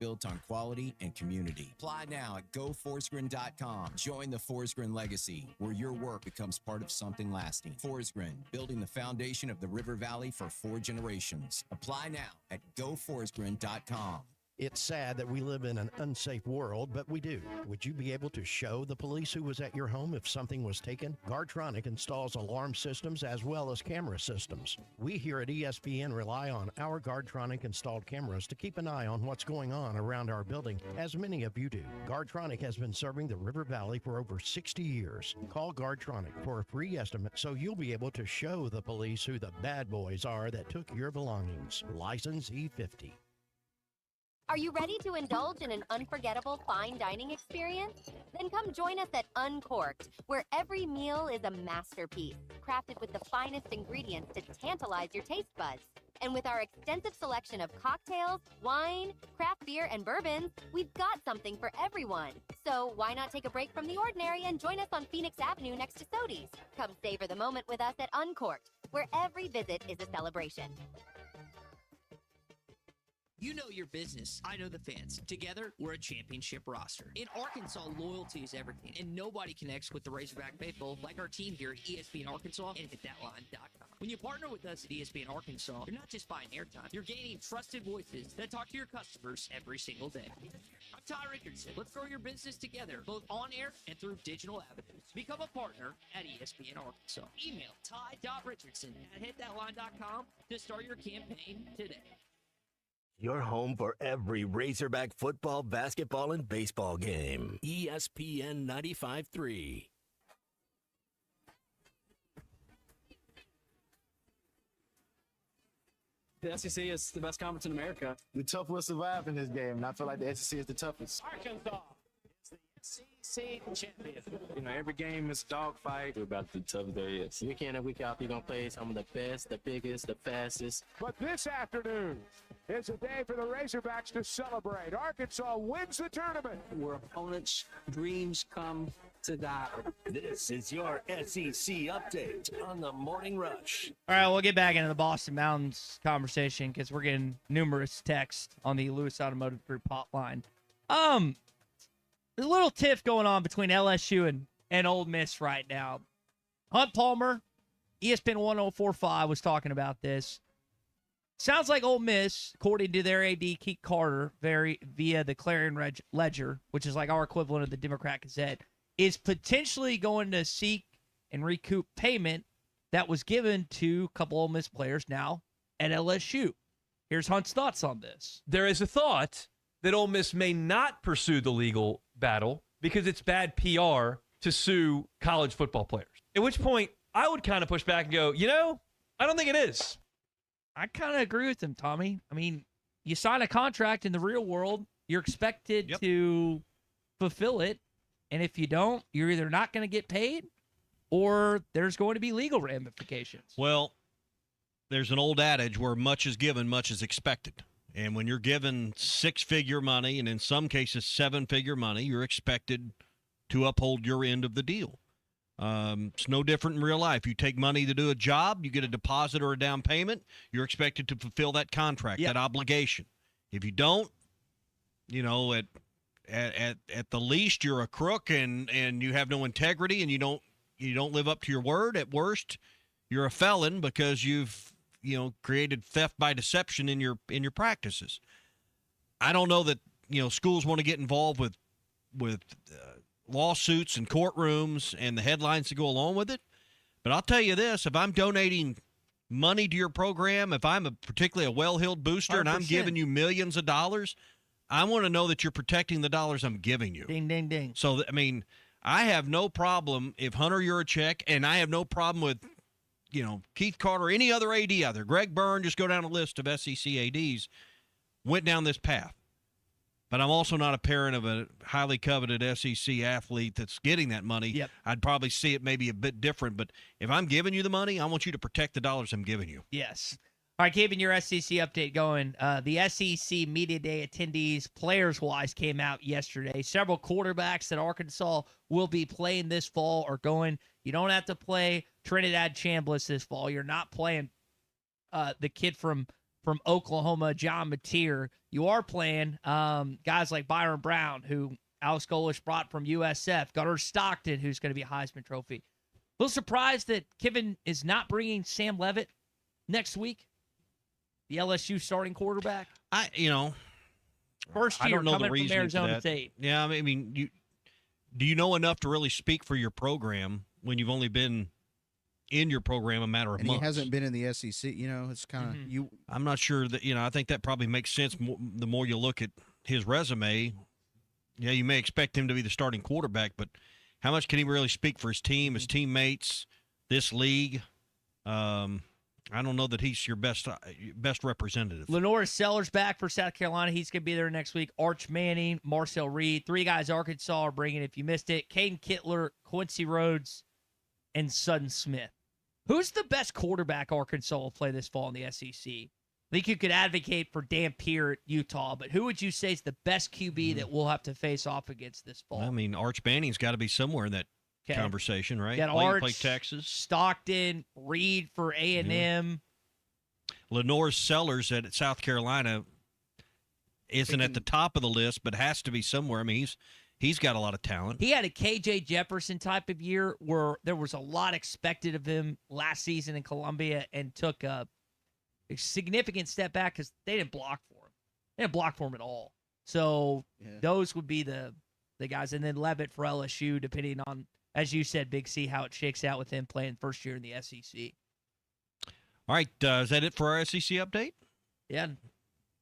built on quality and community. Apply now at goforestgreen.com. Join the Forestgreen legacy, where your work becomes part of something lasting. Forestgreen, building the foundation of the River Valley for 4 generations. Apply now at goforestgreen.com. It's sad that we live in an unsafe world, but we do. Would you be able to show the police who was at your home if something was taken? Guardtronic installs alarm systems as well as camera systems. We here at ESPN rely on our Guardtronic installed cameras to keep an eye on what's going on around our building, as many of you do. Guardtronic has been serving the River Valley for over 60 years. Call Guardtronic for a free estimate so you'll be able to show the police who the bad boys are that took your belongings. License E50. Are you ready to indulge in an unforgettable fine dining experience? Then come join us at Uncorked, where every meal is a masterpiece, crafted with the finest ingredients to tantalize your taste buds. And with our extensive selection of cocktails, wine, craft beer, and bourbons, we've got something for everyone. So why not take a break from the ordinary and join us on Phoenix Avenue next to Sodi's? Come savor the moment with us at Uncorked, where every visit is a celebration. You know your business. I know the fans. Together, we're a championship roster. In Arkansas, loyalty is everything, and nobody connects with the Razorback faithful like our team here at ESPN Arkansas and HitThatLine.com. When you partner with us at ESPN Arkansas, you're not just buying airtime. You're gaining trusted voices that talk to your customers every single day. I'm Ty Richardson. Let's grow your business together, both on air and through digital avenues. Become a partner at ESPN Arkansas. Email ty.richardson@HitThatLine.com to start your campaign today. Your home for every Razorback football, basketball, and baseball game. ESPN 95.3. The SEC is the best conference in America. The tough will survive in this game, and I feel like the SEC is the toughest. Arkansas is the SEC champion. You know, every game is a dogfight. We're about the toughest there is. Week in and week out, you're going to play some of the best, the biggest, the fastest. But this afternoon is a day for the Razorbacks to celebrate. Arkansas wins the tournament. Where opponents' dreams come to die. This is your SEC update on the Morning Rush. All right, we'll get back into the Boston Mountains conversation because we're getting numerous texts on the Lewis Automotive Group hotline. There's a little tiff going on between LSU and Ole Miss right now. Hunt Palmer, ESPN 1045 was talking about this. Sounds like Ole Miss, according to their AD, Keith Carter, via the Clarion Ledger, which is like our equivalent of the Democrat Gazette, is potentially going to seek and recoup payment that was given to a couple Ole Miss players now at LSU. Here's Hunt's thoughts on this. There is a thought that Ole Miss may not pursue the legal battle because it's bad PR to sue college football players. At which point, I would kind of push back and go, I don't think it is. I kind of agree with him, Tommy. I mean, you sign a contract in the real world, you're expected to fulfill it. And if you don't, you're either not going to get paid or there's going to be legal ramifications. Well, there's an old adage where much is given, much is expected. And when you're given 6-figure money, and in some cases 7-figure money, you're expected to uphold your end of the deal. It's no different in real life. You take money to do a job, you get a deposit or a down payment, you're expected to fulfill that contract, that obligation. If you don't, at the least, you're a crook and you have no integrity and you don't live up to your word. At worst, you're a felon because you've created theft by deception in your practices. I don't know that schools want to get involved with lawsuits and courtrooms and the headlines that go along with it. But I'll tell you this: if I'm donating money to your program, if I'm particularly a well-heeled booster 100%. And I'm giving you millions of dollars, I want to know that you're protecting the dollars I'm giving you. Ding, ding, ding. So, I have no problem if Hunter, you're a check, and I have no problem with, Keith Carter, any other AD out there, Greg Byrne, just go down a list of SEC ADs, went down this path. But I'm also not a parent of a highly coveted SEC athlete that's getting that money. Yep. I'd probably see it maybe a bit different. But if I'm giving you the money, I want you to protect the dollars I'm giving you. Yes. All right, keeping your SEC update going. The SEC Media Day attendees, players-wise, came out yesterday. Several quarterbacks that Arkansas will be playing this fall are going. You don't have to play Trinidad Chambliss this fall. You're not playing the kid from from Oklahoma, John Mateer. You are playing guys like Byron Brown, who Alex Golish brought from USF, Gunnar Stockton, who's going to be a Heisman Trophy. A little surprised that Kevin is not bringing Sam Leavitt next week, the LSU starting quarterback. First year I don't know coming the reasoning from Arizona for that. State. Yeah, I mean, do you know enough to really speak for your program when you've only been in your program a matter of And months? he hasn't been in the SEC. It's kind of you. I'm not sure that I think that probably makes sense the more you look at his resume. Yeah, you may expect him to be the starting quarterback, but how much can he really speak for his team, his teammates, this league? I don't know that he's your best representative. Lenore Sellers back for South Carolina. He's going to be there next week. Arch Manning, Marcel Reed. 3 guys Arkansas are bringing if you missed it. Caden Kittler, Quincy Rhodes, and Sutton Smith. Who's the best quarterback Arkansas will play this fall in the SEC? I think you could advocate for Dampier at Utah, but who would you say is the best QB that we'll have to face off against this fall? I mean, Arch Manning's got to be somewhere in that conversation, right? Got Play Arch, Texas. Stockton, Reed for A&M. Lenore Sellers at South Carolina isn't at the top of the list, but has to be somewhere. I mean, he's got a lot of talent. He had a KJ Jefferson type of year where there was a lot expected of him last season in Columbia and took a significant step back because they didn't block for him. They didn't block for him at all. So those would be the guys. And then Leavitt for LSU, depending on, as you said, Big C, how it shakes out with him playing first year in the SEC. All right, is that it for our SEC update? Yeah,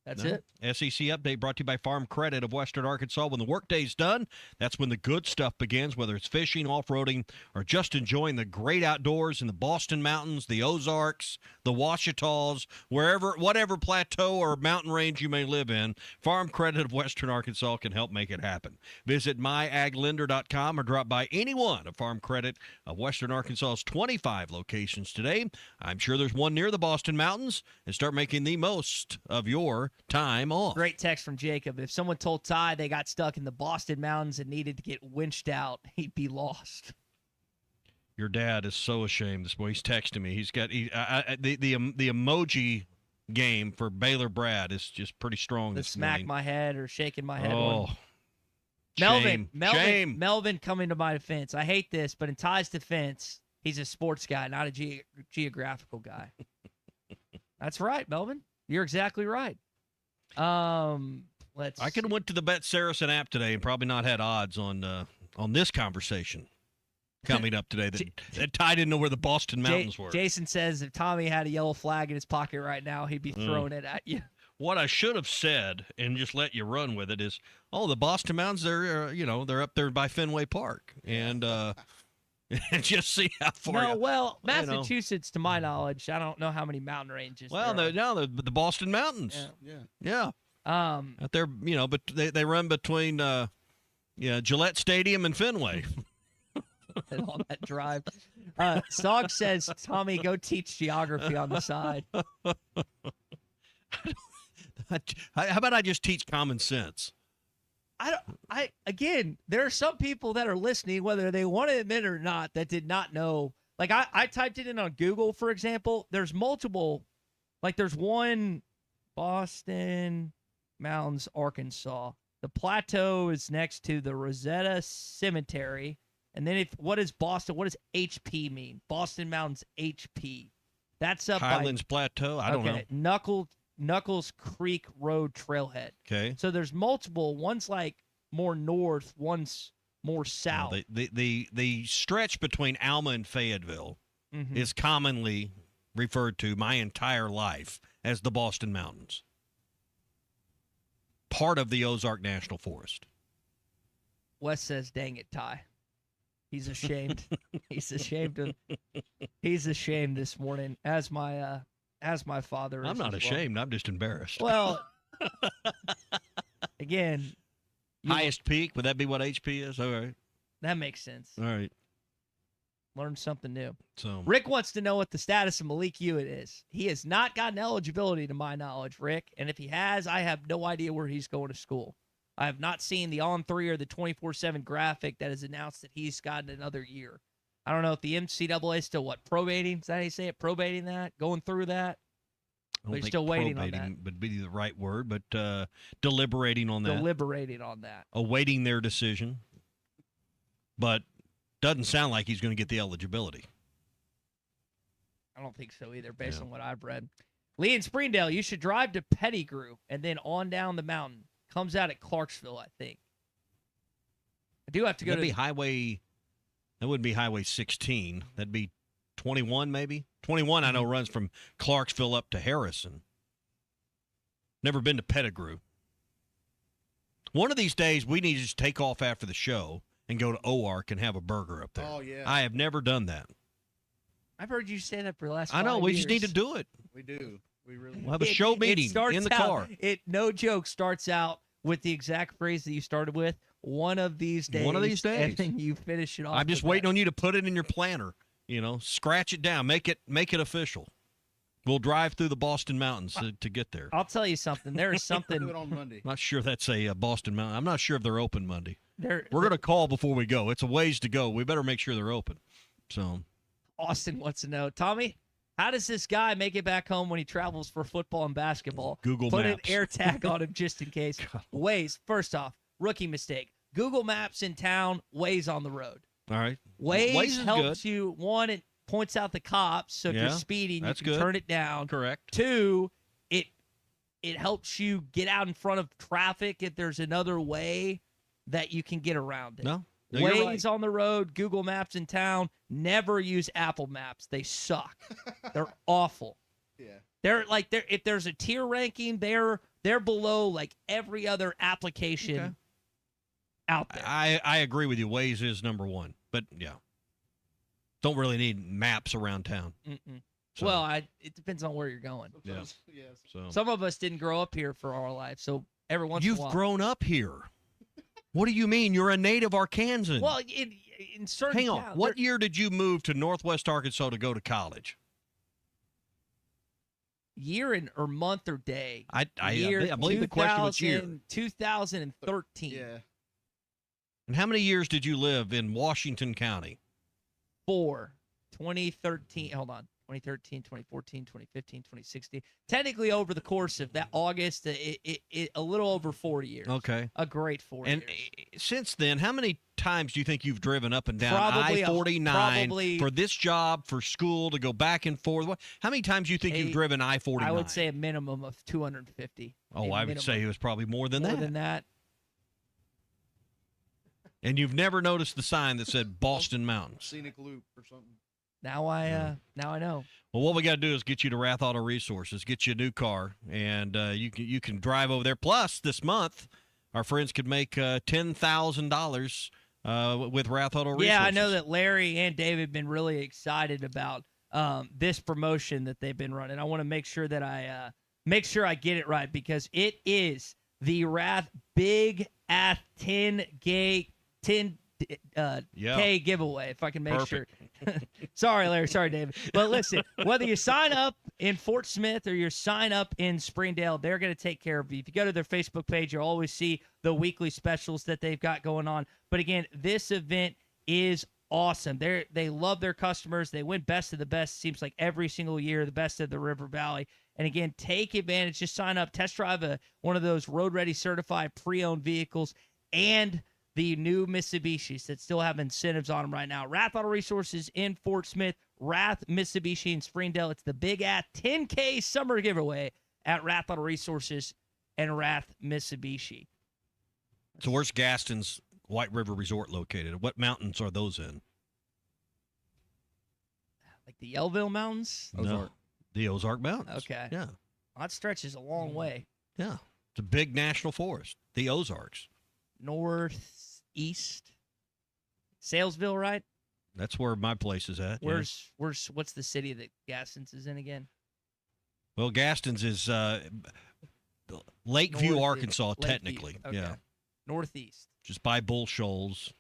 that's it. SEC update brought to you by Farm Credit of Western Arkansas. When the workday's done, that's when the good stuff begins, whether it's fishing, off-roading, or just enjoying the great outdoors in the Boston Mountains, the Ozarks, the Ouachitas, whatever plateau or mountain range you may live in, Farm Credit of Western Arkansas can help make it happen. Visit myaglender.com or drop by any one of Farm Credit of Western Arkansas's 25 locations today. I'm sure there's one near the Boston Mountains, and start making the most of your time off. Great text from Jacob. If someone told Ty they got stuck in the Boston Mountains and needed to get winched out, he'd be lost. Your dad is so ashamed this morning. He's texting me. He's got the emoji game for Baylor Brad is just pretty strong The this smack morning. my head or shaking my head. Oh, Melvin, shame. Melvin coming to my defense. I hate this, but in Ty's defense, he's a sports guy, not a geographical guy. That's right, Melvin. You're exactly right. I could have went to the Bet Saracen app today and probably not had odds on this conversation coming up today. That Ty didn't know where the Boston Mountains were. Jason says if Tommy had a yellow flag in his pocket right now, he'd be throwing it at you. What I should have said and just let you run with it is, the Boston Mountains, they're up there by Fenway Park, and just see how far. Massachusetts, to my knowledge, I don't know how many mountain ranges. Well, the Boston Mountains. Yeah. Out there, but they run between Gillette Stadium and Fenway. And all that drive. Sog says, Tommy, go teach geography on the side. How about I just teach common sense? Again, there are some people that are listening, whether they want to admit it or not, that did not know. Like I typed it in on Google, for example. There's multiple, there's one Boston Mountains, Arkansas. The plateau is next to the Rosetta Cemetery. And then what is Boston? What does HP mean? Boston Mountains HP. That's up Highlands Plateau. I don't know. Knuckles Creek Road Trailhead. Okay. So there's multiple. One's more north, one's more south. The stretch between Alma and Fayetteville is commonly referred to my entire life as the Boston Mountains. Part of the Ozark National Forest. Wes says, dang it, Ty. He's ashamed. He's ashamed this morning, as my father is. I'm not ashamed. Well. I'm just embarrassed. Well, again. Highest peak, would that be what HP is? All right. That makes sense. All right. Learn something new. So Rick wants to know what the status of Malik Hewitt is. He has not gotten eligibility to my knowledge, Rick. And if he has, I have no idea where he's going to school. I have not seen the On3 or the 24/7 graphic that has announced that he's gotten another year. I don't know if the NCAA is still probating? Is that how you say it? Probating that? Going through that? don't They're think still waiting on probating that. would be the right word, but deliberating on that. Deliberating on that. Awaiting their decision. But doesn't sound like he's going to get the eligibility. I don't think so either, based on what I've read. Lee and Springdale, you should drive to Pettigrew and then on down the mountain. Comes out at Clarksville, I think. I do have to go That'd to be highway. That wouldn't be Highway 16. That'd be 21, maybe. 21, I know, runs from Clarksville up to Harrison. Never been to Pettigrew. One of these days, we need to just take off after the show and go to OARC and have a burger up there. Oh, yeah. I have never done that. I've heard you say that for the last I know. 5 We years. just need to do it. We do. We really We'll have a show meeting in the car. It, no joke, starts out with the exact phrase that you started with. One of these days. One of these days. And then you finish it off. I'm just with waiting that. on you to put it in your planner. Scratch it down. Make it official. We'll drive through the Boston Mountains to get there. I'll tell you something. There is something. do it on Monday. Not sure that's a Boston Mountain. I'm not sure if they're open Monday. We're going to call before we go. It's a ways to go. We better make sure they're open. So, Austin wants to know, Tommy, how does this guy make it back home when he travels for football and basketball? Google Put Maps. an air tag on him just in case. Waze, first off, rookie mistake. Google Maps in town, Waze on the road. all right. Waze is helps good. you. One, it points out the cops, so if you're Yeah, speeding, you that's can good. turn it down. Correct. Two, it helps you get out in front of traffic if there's another way that you can get around it. No, you're Waze right. on the road, Google Maps in town. Never use Apple Maps. They suck. They're awful. Yeah. They're if there's a tier ranking, they're below like every other application out there. I agree with you. Waze is number one. But, yeah. Don't really need maps around town. Mm-mm. So- Well, it depends on where you're going. Yeah. So Some of us didn't grow up here for our life, so every once in a You've while. grown up here. What do you mean? You're a native Arkansan. Well, in certain Hang on. towns, What year did you move to Northwest Arkansas to go to college? year or month or day? I Year believe the question was year. 2013. Yeah. And how many years did you live in Washington County? 4. 2013. Hold on. 2013, 2014, 2015, 2016. Technically, over the course of that August, it a little over 4 years. Okay. A great 4 And years. since then, how many times do you think you've driven up and down Probably I-49 for this job, for school, to go back and forth? How many times do you think you've driven I-49? I would say a minimum of 250. Oh, I would say it was probably more than More that. than that. And you've never noticed the sign that said Boston Mountains. Scenic loop or something. Now I know. Well, what we got to do is get you to Rath Auto Resources, get you a new car, and you can drive over there. Plus, this month, our friends could make $10,000 with Rath Auto Resources. Yeah, I know that Larry and David have been really excited about this promotion that they've been running. I want to make sure that I get it right because it is the Rath Big at 10K giveaway, if I can make sure. Sorry, Larry. Sorry, David. But listen, whether you sign up in Fort Smith or you sign up in Springdale, they're going to take care of you. If you go to their Facebook page, you'll always see the weekly specials that they've got going on. But again, this event is awesome. They love their customers. They win best of the best, seems like every single year, the best of the River Valley. And again, take advantage. Just sign up, test drive one of those road-ready certified pre-owned vehicles and the new Mitsubishis that still have incentives on them right now. Rath Auto Resources in Fort Smith, Rath Mitsubishi in Springdale. It's the Big At 10K summer giveaway at Rath Auto Resources and Rath Mitsubishi. So where's Gaston's White River Resort located? What mountains are those in? Like the Yellville Mountains? No, the Ozark Mountains. Okay. Yeah. Well, that stretches a long way. Yeah. It's a big national forest, the Ozarks. Northeast. Salesville, right? That's where my place is at. What's the city that Gaston's is in again? Well, Gaston's is Lakeview, North- Arkansas, Lakeview. technically. Okay. Yeah. Northeast. Just by Bull Shoals.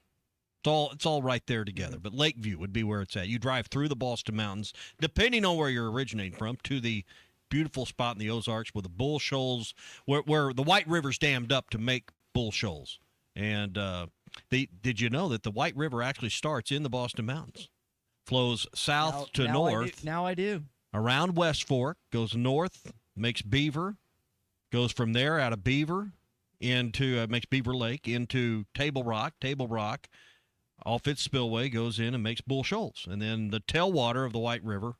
It's all right there together. But Lakeview would be where it's at. You drive through the Boston Mountains, depending on where you're originating from, to the beautiful spot in the Ozarks where the Bull Shoals, where the White River's dammed up to make Bull Shoals. And did you know that the White River actually starts in the Boston Mountains, flows south to north. Now I do. Around West Fork, goes north makes Beaver, goes from there out of Beaver into makes Beaver Lake into Table Rock. Table Rock, off its spillway, goes in and makes Bull Shoals. And then the tailwater of the White River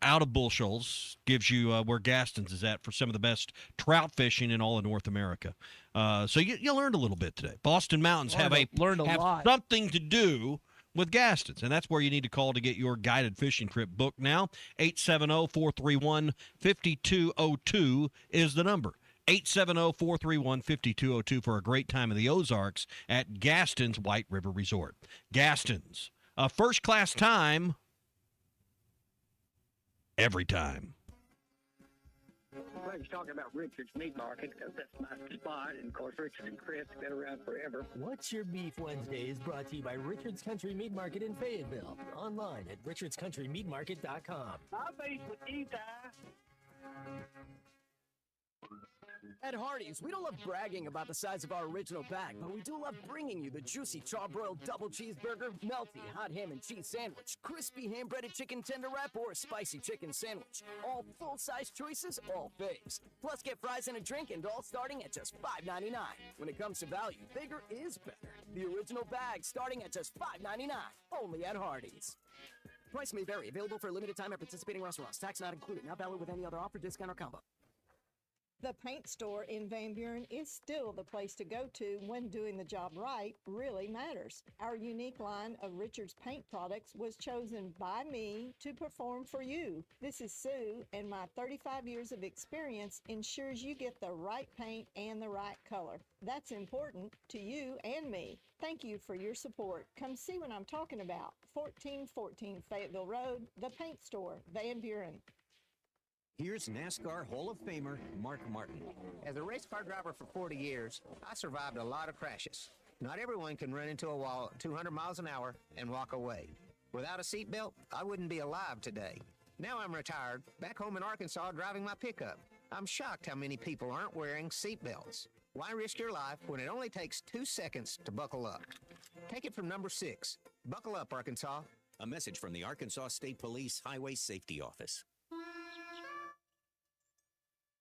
out of Bull Shoals gives you where Gaston's is at for some of the best trout fishing in all of North America. So you learned a little bit today. Boston Mountains have lot. something to do with Gaston's, and that's where you need to call to get your guided fishing trip booked now. 870-431-5202 is the number. 870-431-5202 for a great time in the Ozarks at Gaston's White River Resort. Gaston's, a first-class time every time. Well, he's talking about Richard's Meat Market because that's my spot, and of course Richard and Chris have been around forever. What's Your Beef Wednesday is brought to you by Richard's Country Meat Market in Fayetteville. Online at richardscountrymeatmarket.com. I'll face with you, Ty. At Hardee's, we don't love bragging about the size of our original bag, but we do love bringing you the juicy charbroiled double cheeseburger, melty hot ham and cheese sandwich, crispy ham-breaded chicken tender wrap, or spicy chicken sandwich. All full-size choices, all faves. Plus, get fries and a drink, and all starting at just $5.99. When it comes to value, bigger is better. The original bag starting at just $5.99. Only at Hardee's. Price may vary. Available for a limited time at participating restaurants. Tax not included. Not valid with any other offer, discount, or combo. The paint store in Van Buren is still the place to go to when doing the job right really matters. Our unique line of Richard's paint products was chosen by me to perform for you. This is Sue, and my 35 years of experience ensures you get the right paint and the right color. That's important to you and me. Thank you for your support. Come see what I'm talking about. 1414 Fayetteville Road, the paint store, Van Buren. Here's NASCAR Hall of Famer Mark Martin. As a race car driver for 40 years, I survived a lot of crashes. Not everyone can run into a wall at 200 miles an hour and walk away. Without a seatbelt, I wouldn't be alive today. Now I'm retired, back home in Arkansas driving my pickup. I'm shocked how many people aren't wearing seatbelts. Why risk your life when it only takes 2 seconds to buckle up? Take it from number 6. Buckle up, Arkansas. A message from the Arkansas State Police Highway Safety Office.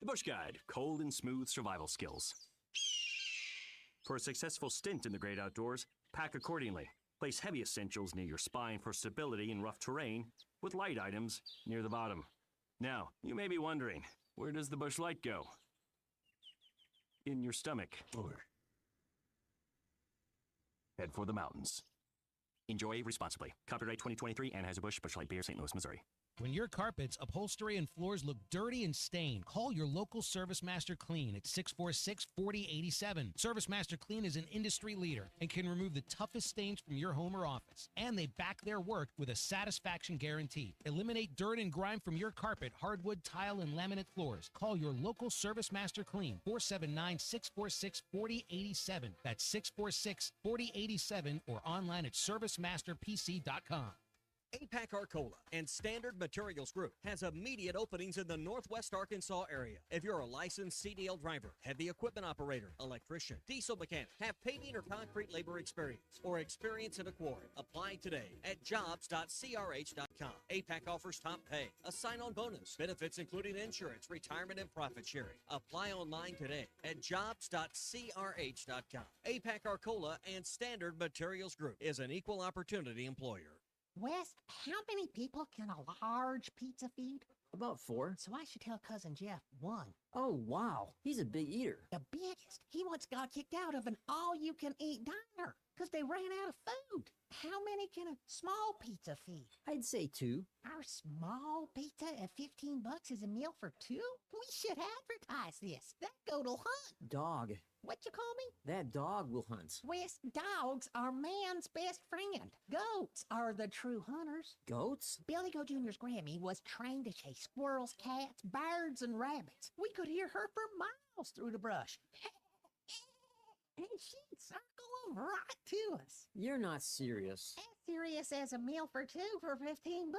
The Bush Guide, cold and smooth survival skills. For a successful stint in the great outdoors, pack accordingly. Place heavy essentials near your spine for stability in rough terrain, with light items near the bottom. Now, you may be wondering, where does the Bush Light go? In your stomach. Or head for the mountains. Enjoy responsibly. Copyright 2023, Anheuser-Busch, Bush Light Beer, St. Louis, Missouri. When your carpets, upholstery, and floors look dirty and stained, call your local Service Master Clean at 646-4087. Service Master Clean is an industry leader and can remove the toughest stains from your home or office. And they back their work with a satisfaction guarantee. Eliminate dirt and grime from your carpet, hardwood, tile, and laminate floors. Call your local Service Master Clean, 479-646-4087. That's 646-4087 or online at servicemasterpc.com. APAC Arcola and Standard Materials Group has immediate openings in the Northwest Arkansas area. If you're a licensed CDL driver, heavy equipment operator, electrician, diesel mechanic, have paving or concrete labor experience, or experience in a quarry, apply today at jobs.crh.com. APAC offers top pay, a sign-on bonus, benefits including insurance, retirement, and profit sharing. Apply online today at jobs.crh.com. APAC Arcola and Standard Materials Group is an equal opportunity employer. Wes, how many people can a large pizza feed? About 4. So I should tell Cousin Jeff 1. Oh, wow. He's a big eater. The biggest. He once got kicked out of an all-you-can-eat diner because they ran out of food. How many can a small pizza feed? I'd say 2. Our small pizza at $15 is a meal for 2? We should advertise this. That goat'll hunt. Dog. What you call me? That dog will hunt. Wes, dogs are man's best friend. Goats are the true hunters. Goats? Billy Goat Jr.'s Grammy was trained to chase squirrels, cats, birds, and rabbits. We could hear her for miles through the brush. And she'd circle them right to us. You're not serious. As serious as a meal for 2 for $15.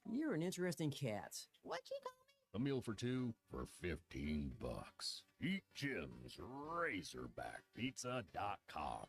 You're an interesting cat. What you call me? A meal for 2 for $15. Eat Jim's RazorbackPizza.com.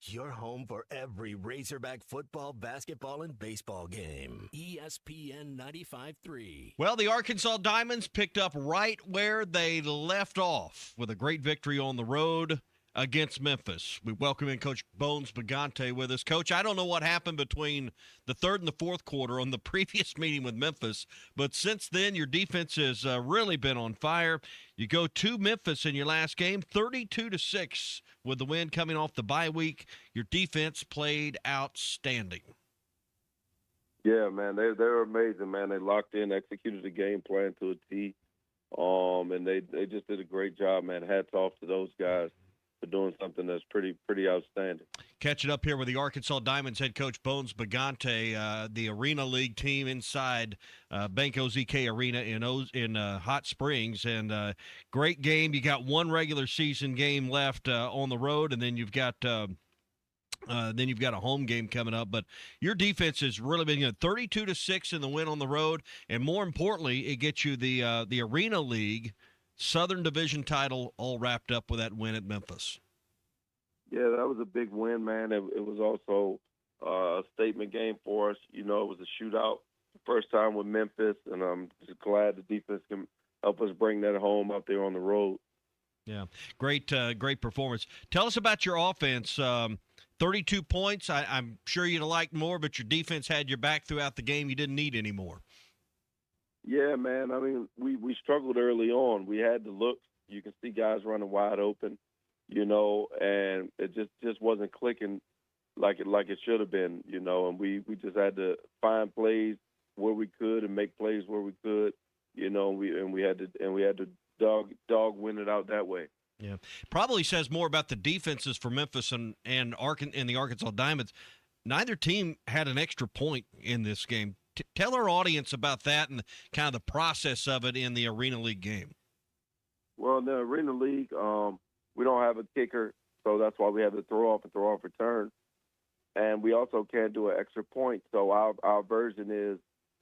Your home for every Razorback football, basketball, and baseball game. ESPN 95.3. Well, the Arkansas Diamonds picked up right where they left off with a great victory on the road against Memphis. We welcome in Coach Bones Bagante with us. Coach, I don't know what happened between the third and the fourth quarter on the previous meeting with Memphis, but since then your defense has really been on fire. You go to Memphis in your last game, 32-6 with the win coming off the bye week. Your defense played outstanding. Yeah, man, they were amazing, man. They locked in, executed the game plan to a T, and they just did a great job, man. Hats off to those guys for doing something that's pretty outstanding. Catching up here with the Arkansas Diamonds head coach Bones Bagante, the Arena League team inside Banco ZK Arena in Hot Springs, and great game. You got one regular season game left on the road, and then you've got a home game coming up. But your defense has really been good. 32-6 in the win on the road, and more importantly, it gets you the Arena League Southern Division title all wrapped up with that win at Memphis. Yeah, that was a big win, man. It was also a statement game for us. You know, it was a shootout, first time with Memphis, and I'm just glad the defense can help us bring that home out there on the road. Yeah, great performance. Tell us about your offense. 32 points. I'm sure you'd have liked more, but your defense had your back throughout the game. You didn't need any more. Yeah, man. I mean, we struggled early on. We had the looks. You can see guys running wide open, you know, and it just wasn't clicking like it should have been, you know. And we just had to find plays where we could and make plays where we could, you know. And we had to dog win it out that way. Yeah, probably says more about the defenses for Memphis and the Arkansas Diamonds. Neither team had an extra point in this game. Tell our audience about that and kind of the process of it in the Arena League game. Well, in the Arena League, we don't have a kicker, so that's why we have the throw-off and throw-off return. And we also can't do an extra point, so our version is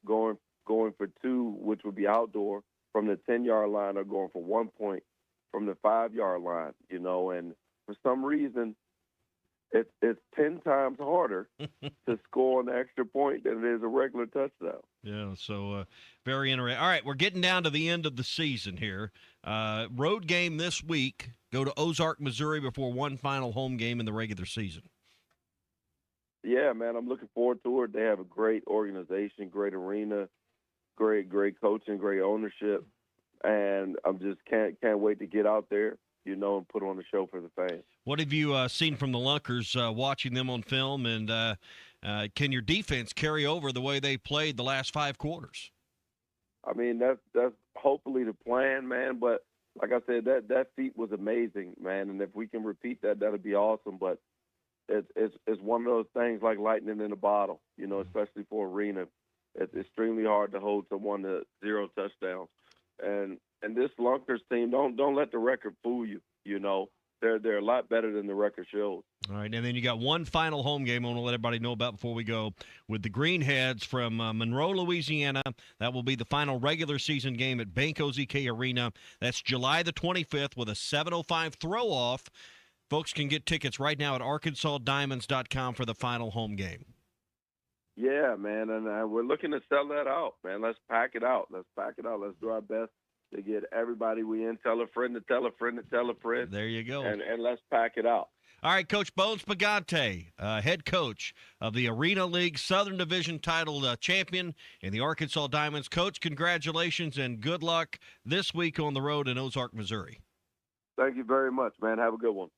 going for two, which would be outdoor, from the 10-yard line, or going for 1 point from the 5-yard line, you know. And for some reason, it's 10 times harder to score an extra point than it is a regular touchdown. Yeah, so very interesting. All right, we're getting down to the end of the season here. Road game this week. Go to Ozark, Missouri before one final home game in the regular season. Yeah, man, I'm looking forward to it. They have a great organization, great arena, great coaching, great ownership, and I'm just can't wait to get out there, you know, and put on a show for the fans. What have you seen from the Lunkers watching them on film, and can your defense carry over the way they played the last 5 quarters? I mean, that's hopefully the plan, man, but like I said, that feat was amazing, man, and if we can repeat that, that'll be awesome. But it's one of those things like lightning in a bottle, you know, especially for arena. It's extremely hard to hold someone to 0 touchdowns. And this Lunkers team, don't let the record fool you, you know. They're a lot better than the record shows. All right, and then you got one final home game I want to let everybody know about before we go, with the Greenheads from Monroe, Louisiana. That will be the final regular season game at Banco ZK Arena. That's July the 25th with a 7:05 throw-off. Folks can get tickets right now at arkansasdiamonds.com for the final home game. Yeah, man, and we're looking to sell that out, man. Let's pack it out. Let's do our best to get everybody we in. Tell a friend to tell a friend to tell a friend. There you go. And let's pack it out. All right, Coach Bones Bagante, head coach of the Arena League Southern Division title champion in the Arkansas Diamonds. Coach, congratulations and good luck this week on the road in Ozark, Missouri. Thank you very much, man. Have a good one.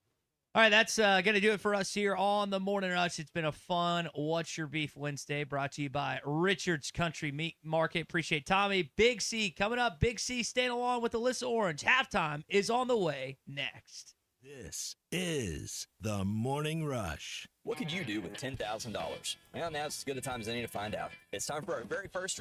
All right, that's going to do it for us here on the Morning Rush. It's been a fun What's Your Beef Wednesday, brought to you by Richard's Country Meat Market. Appreciate Tommy. Big C coming up. Big C staying along with Alyssa Orange. Halftime is on the way next. This is the Morning Rush. What could you do with $10,000? Well, now's as good a time as any to find out. It's time for our very first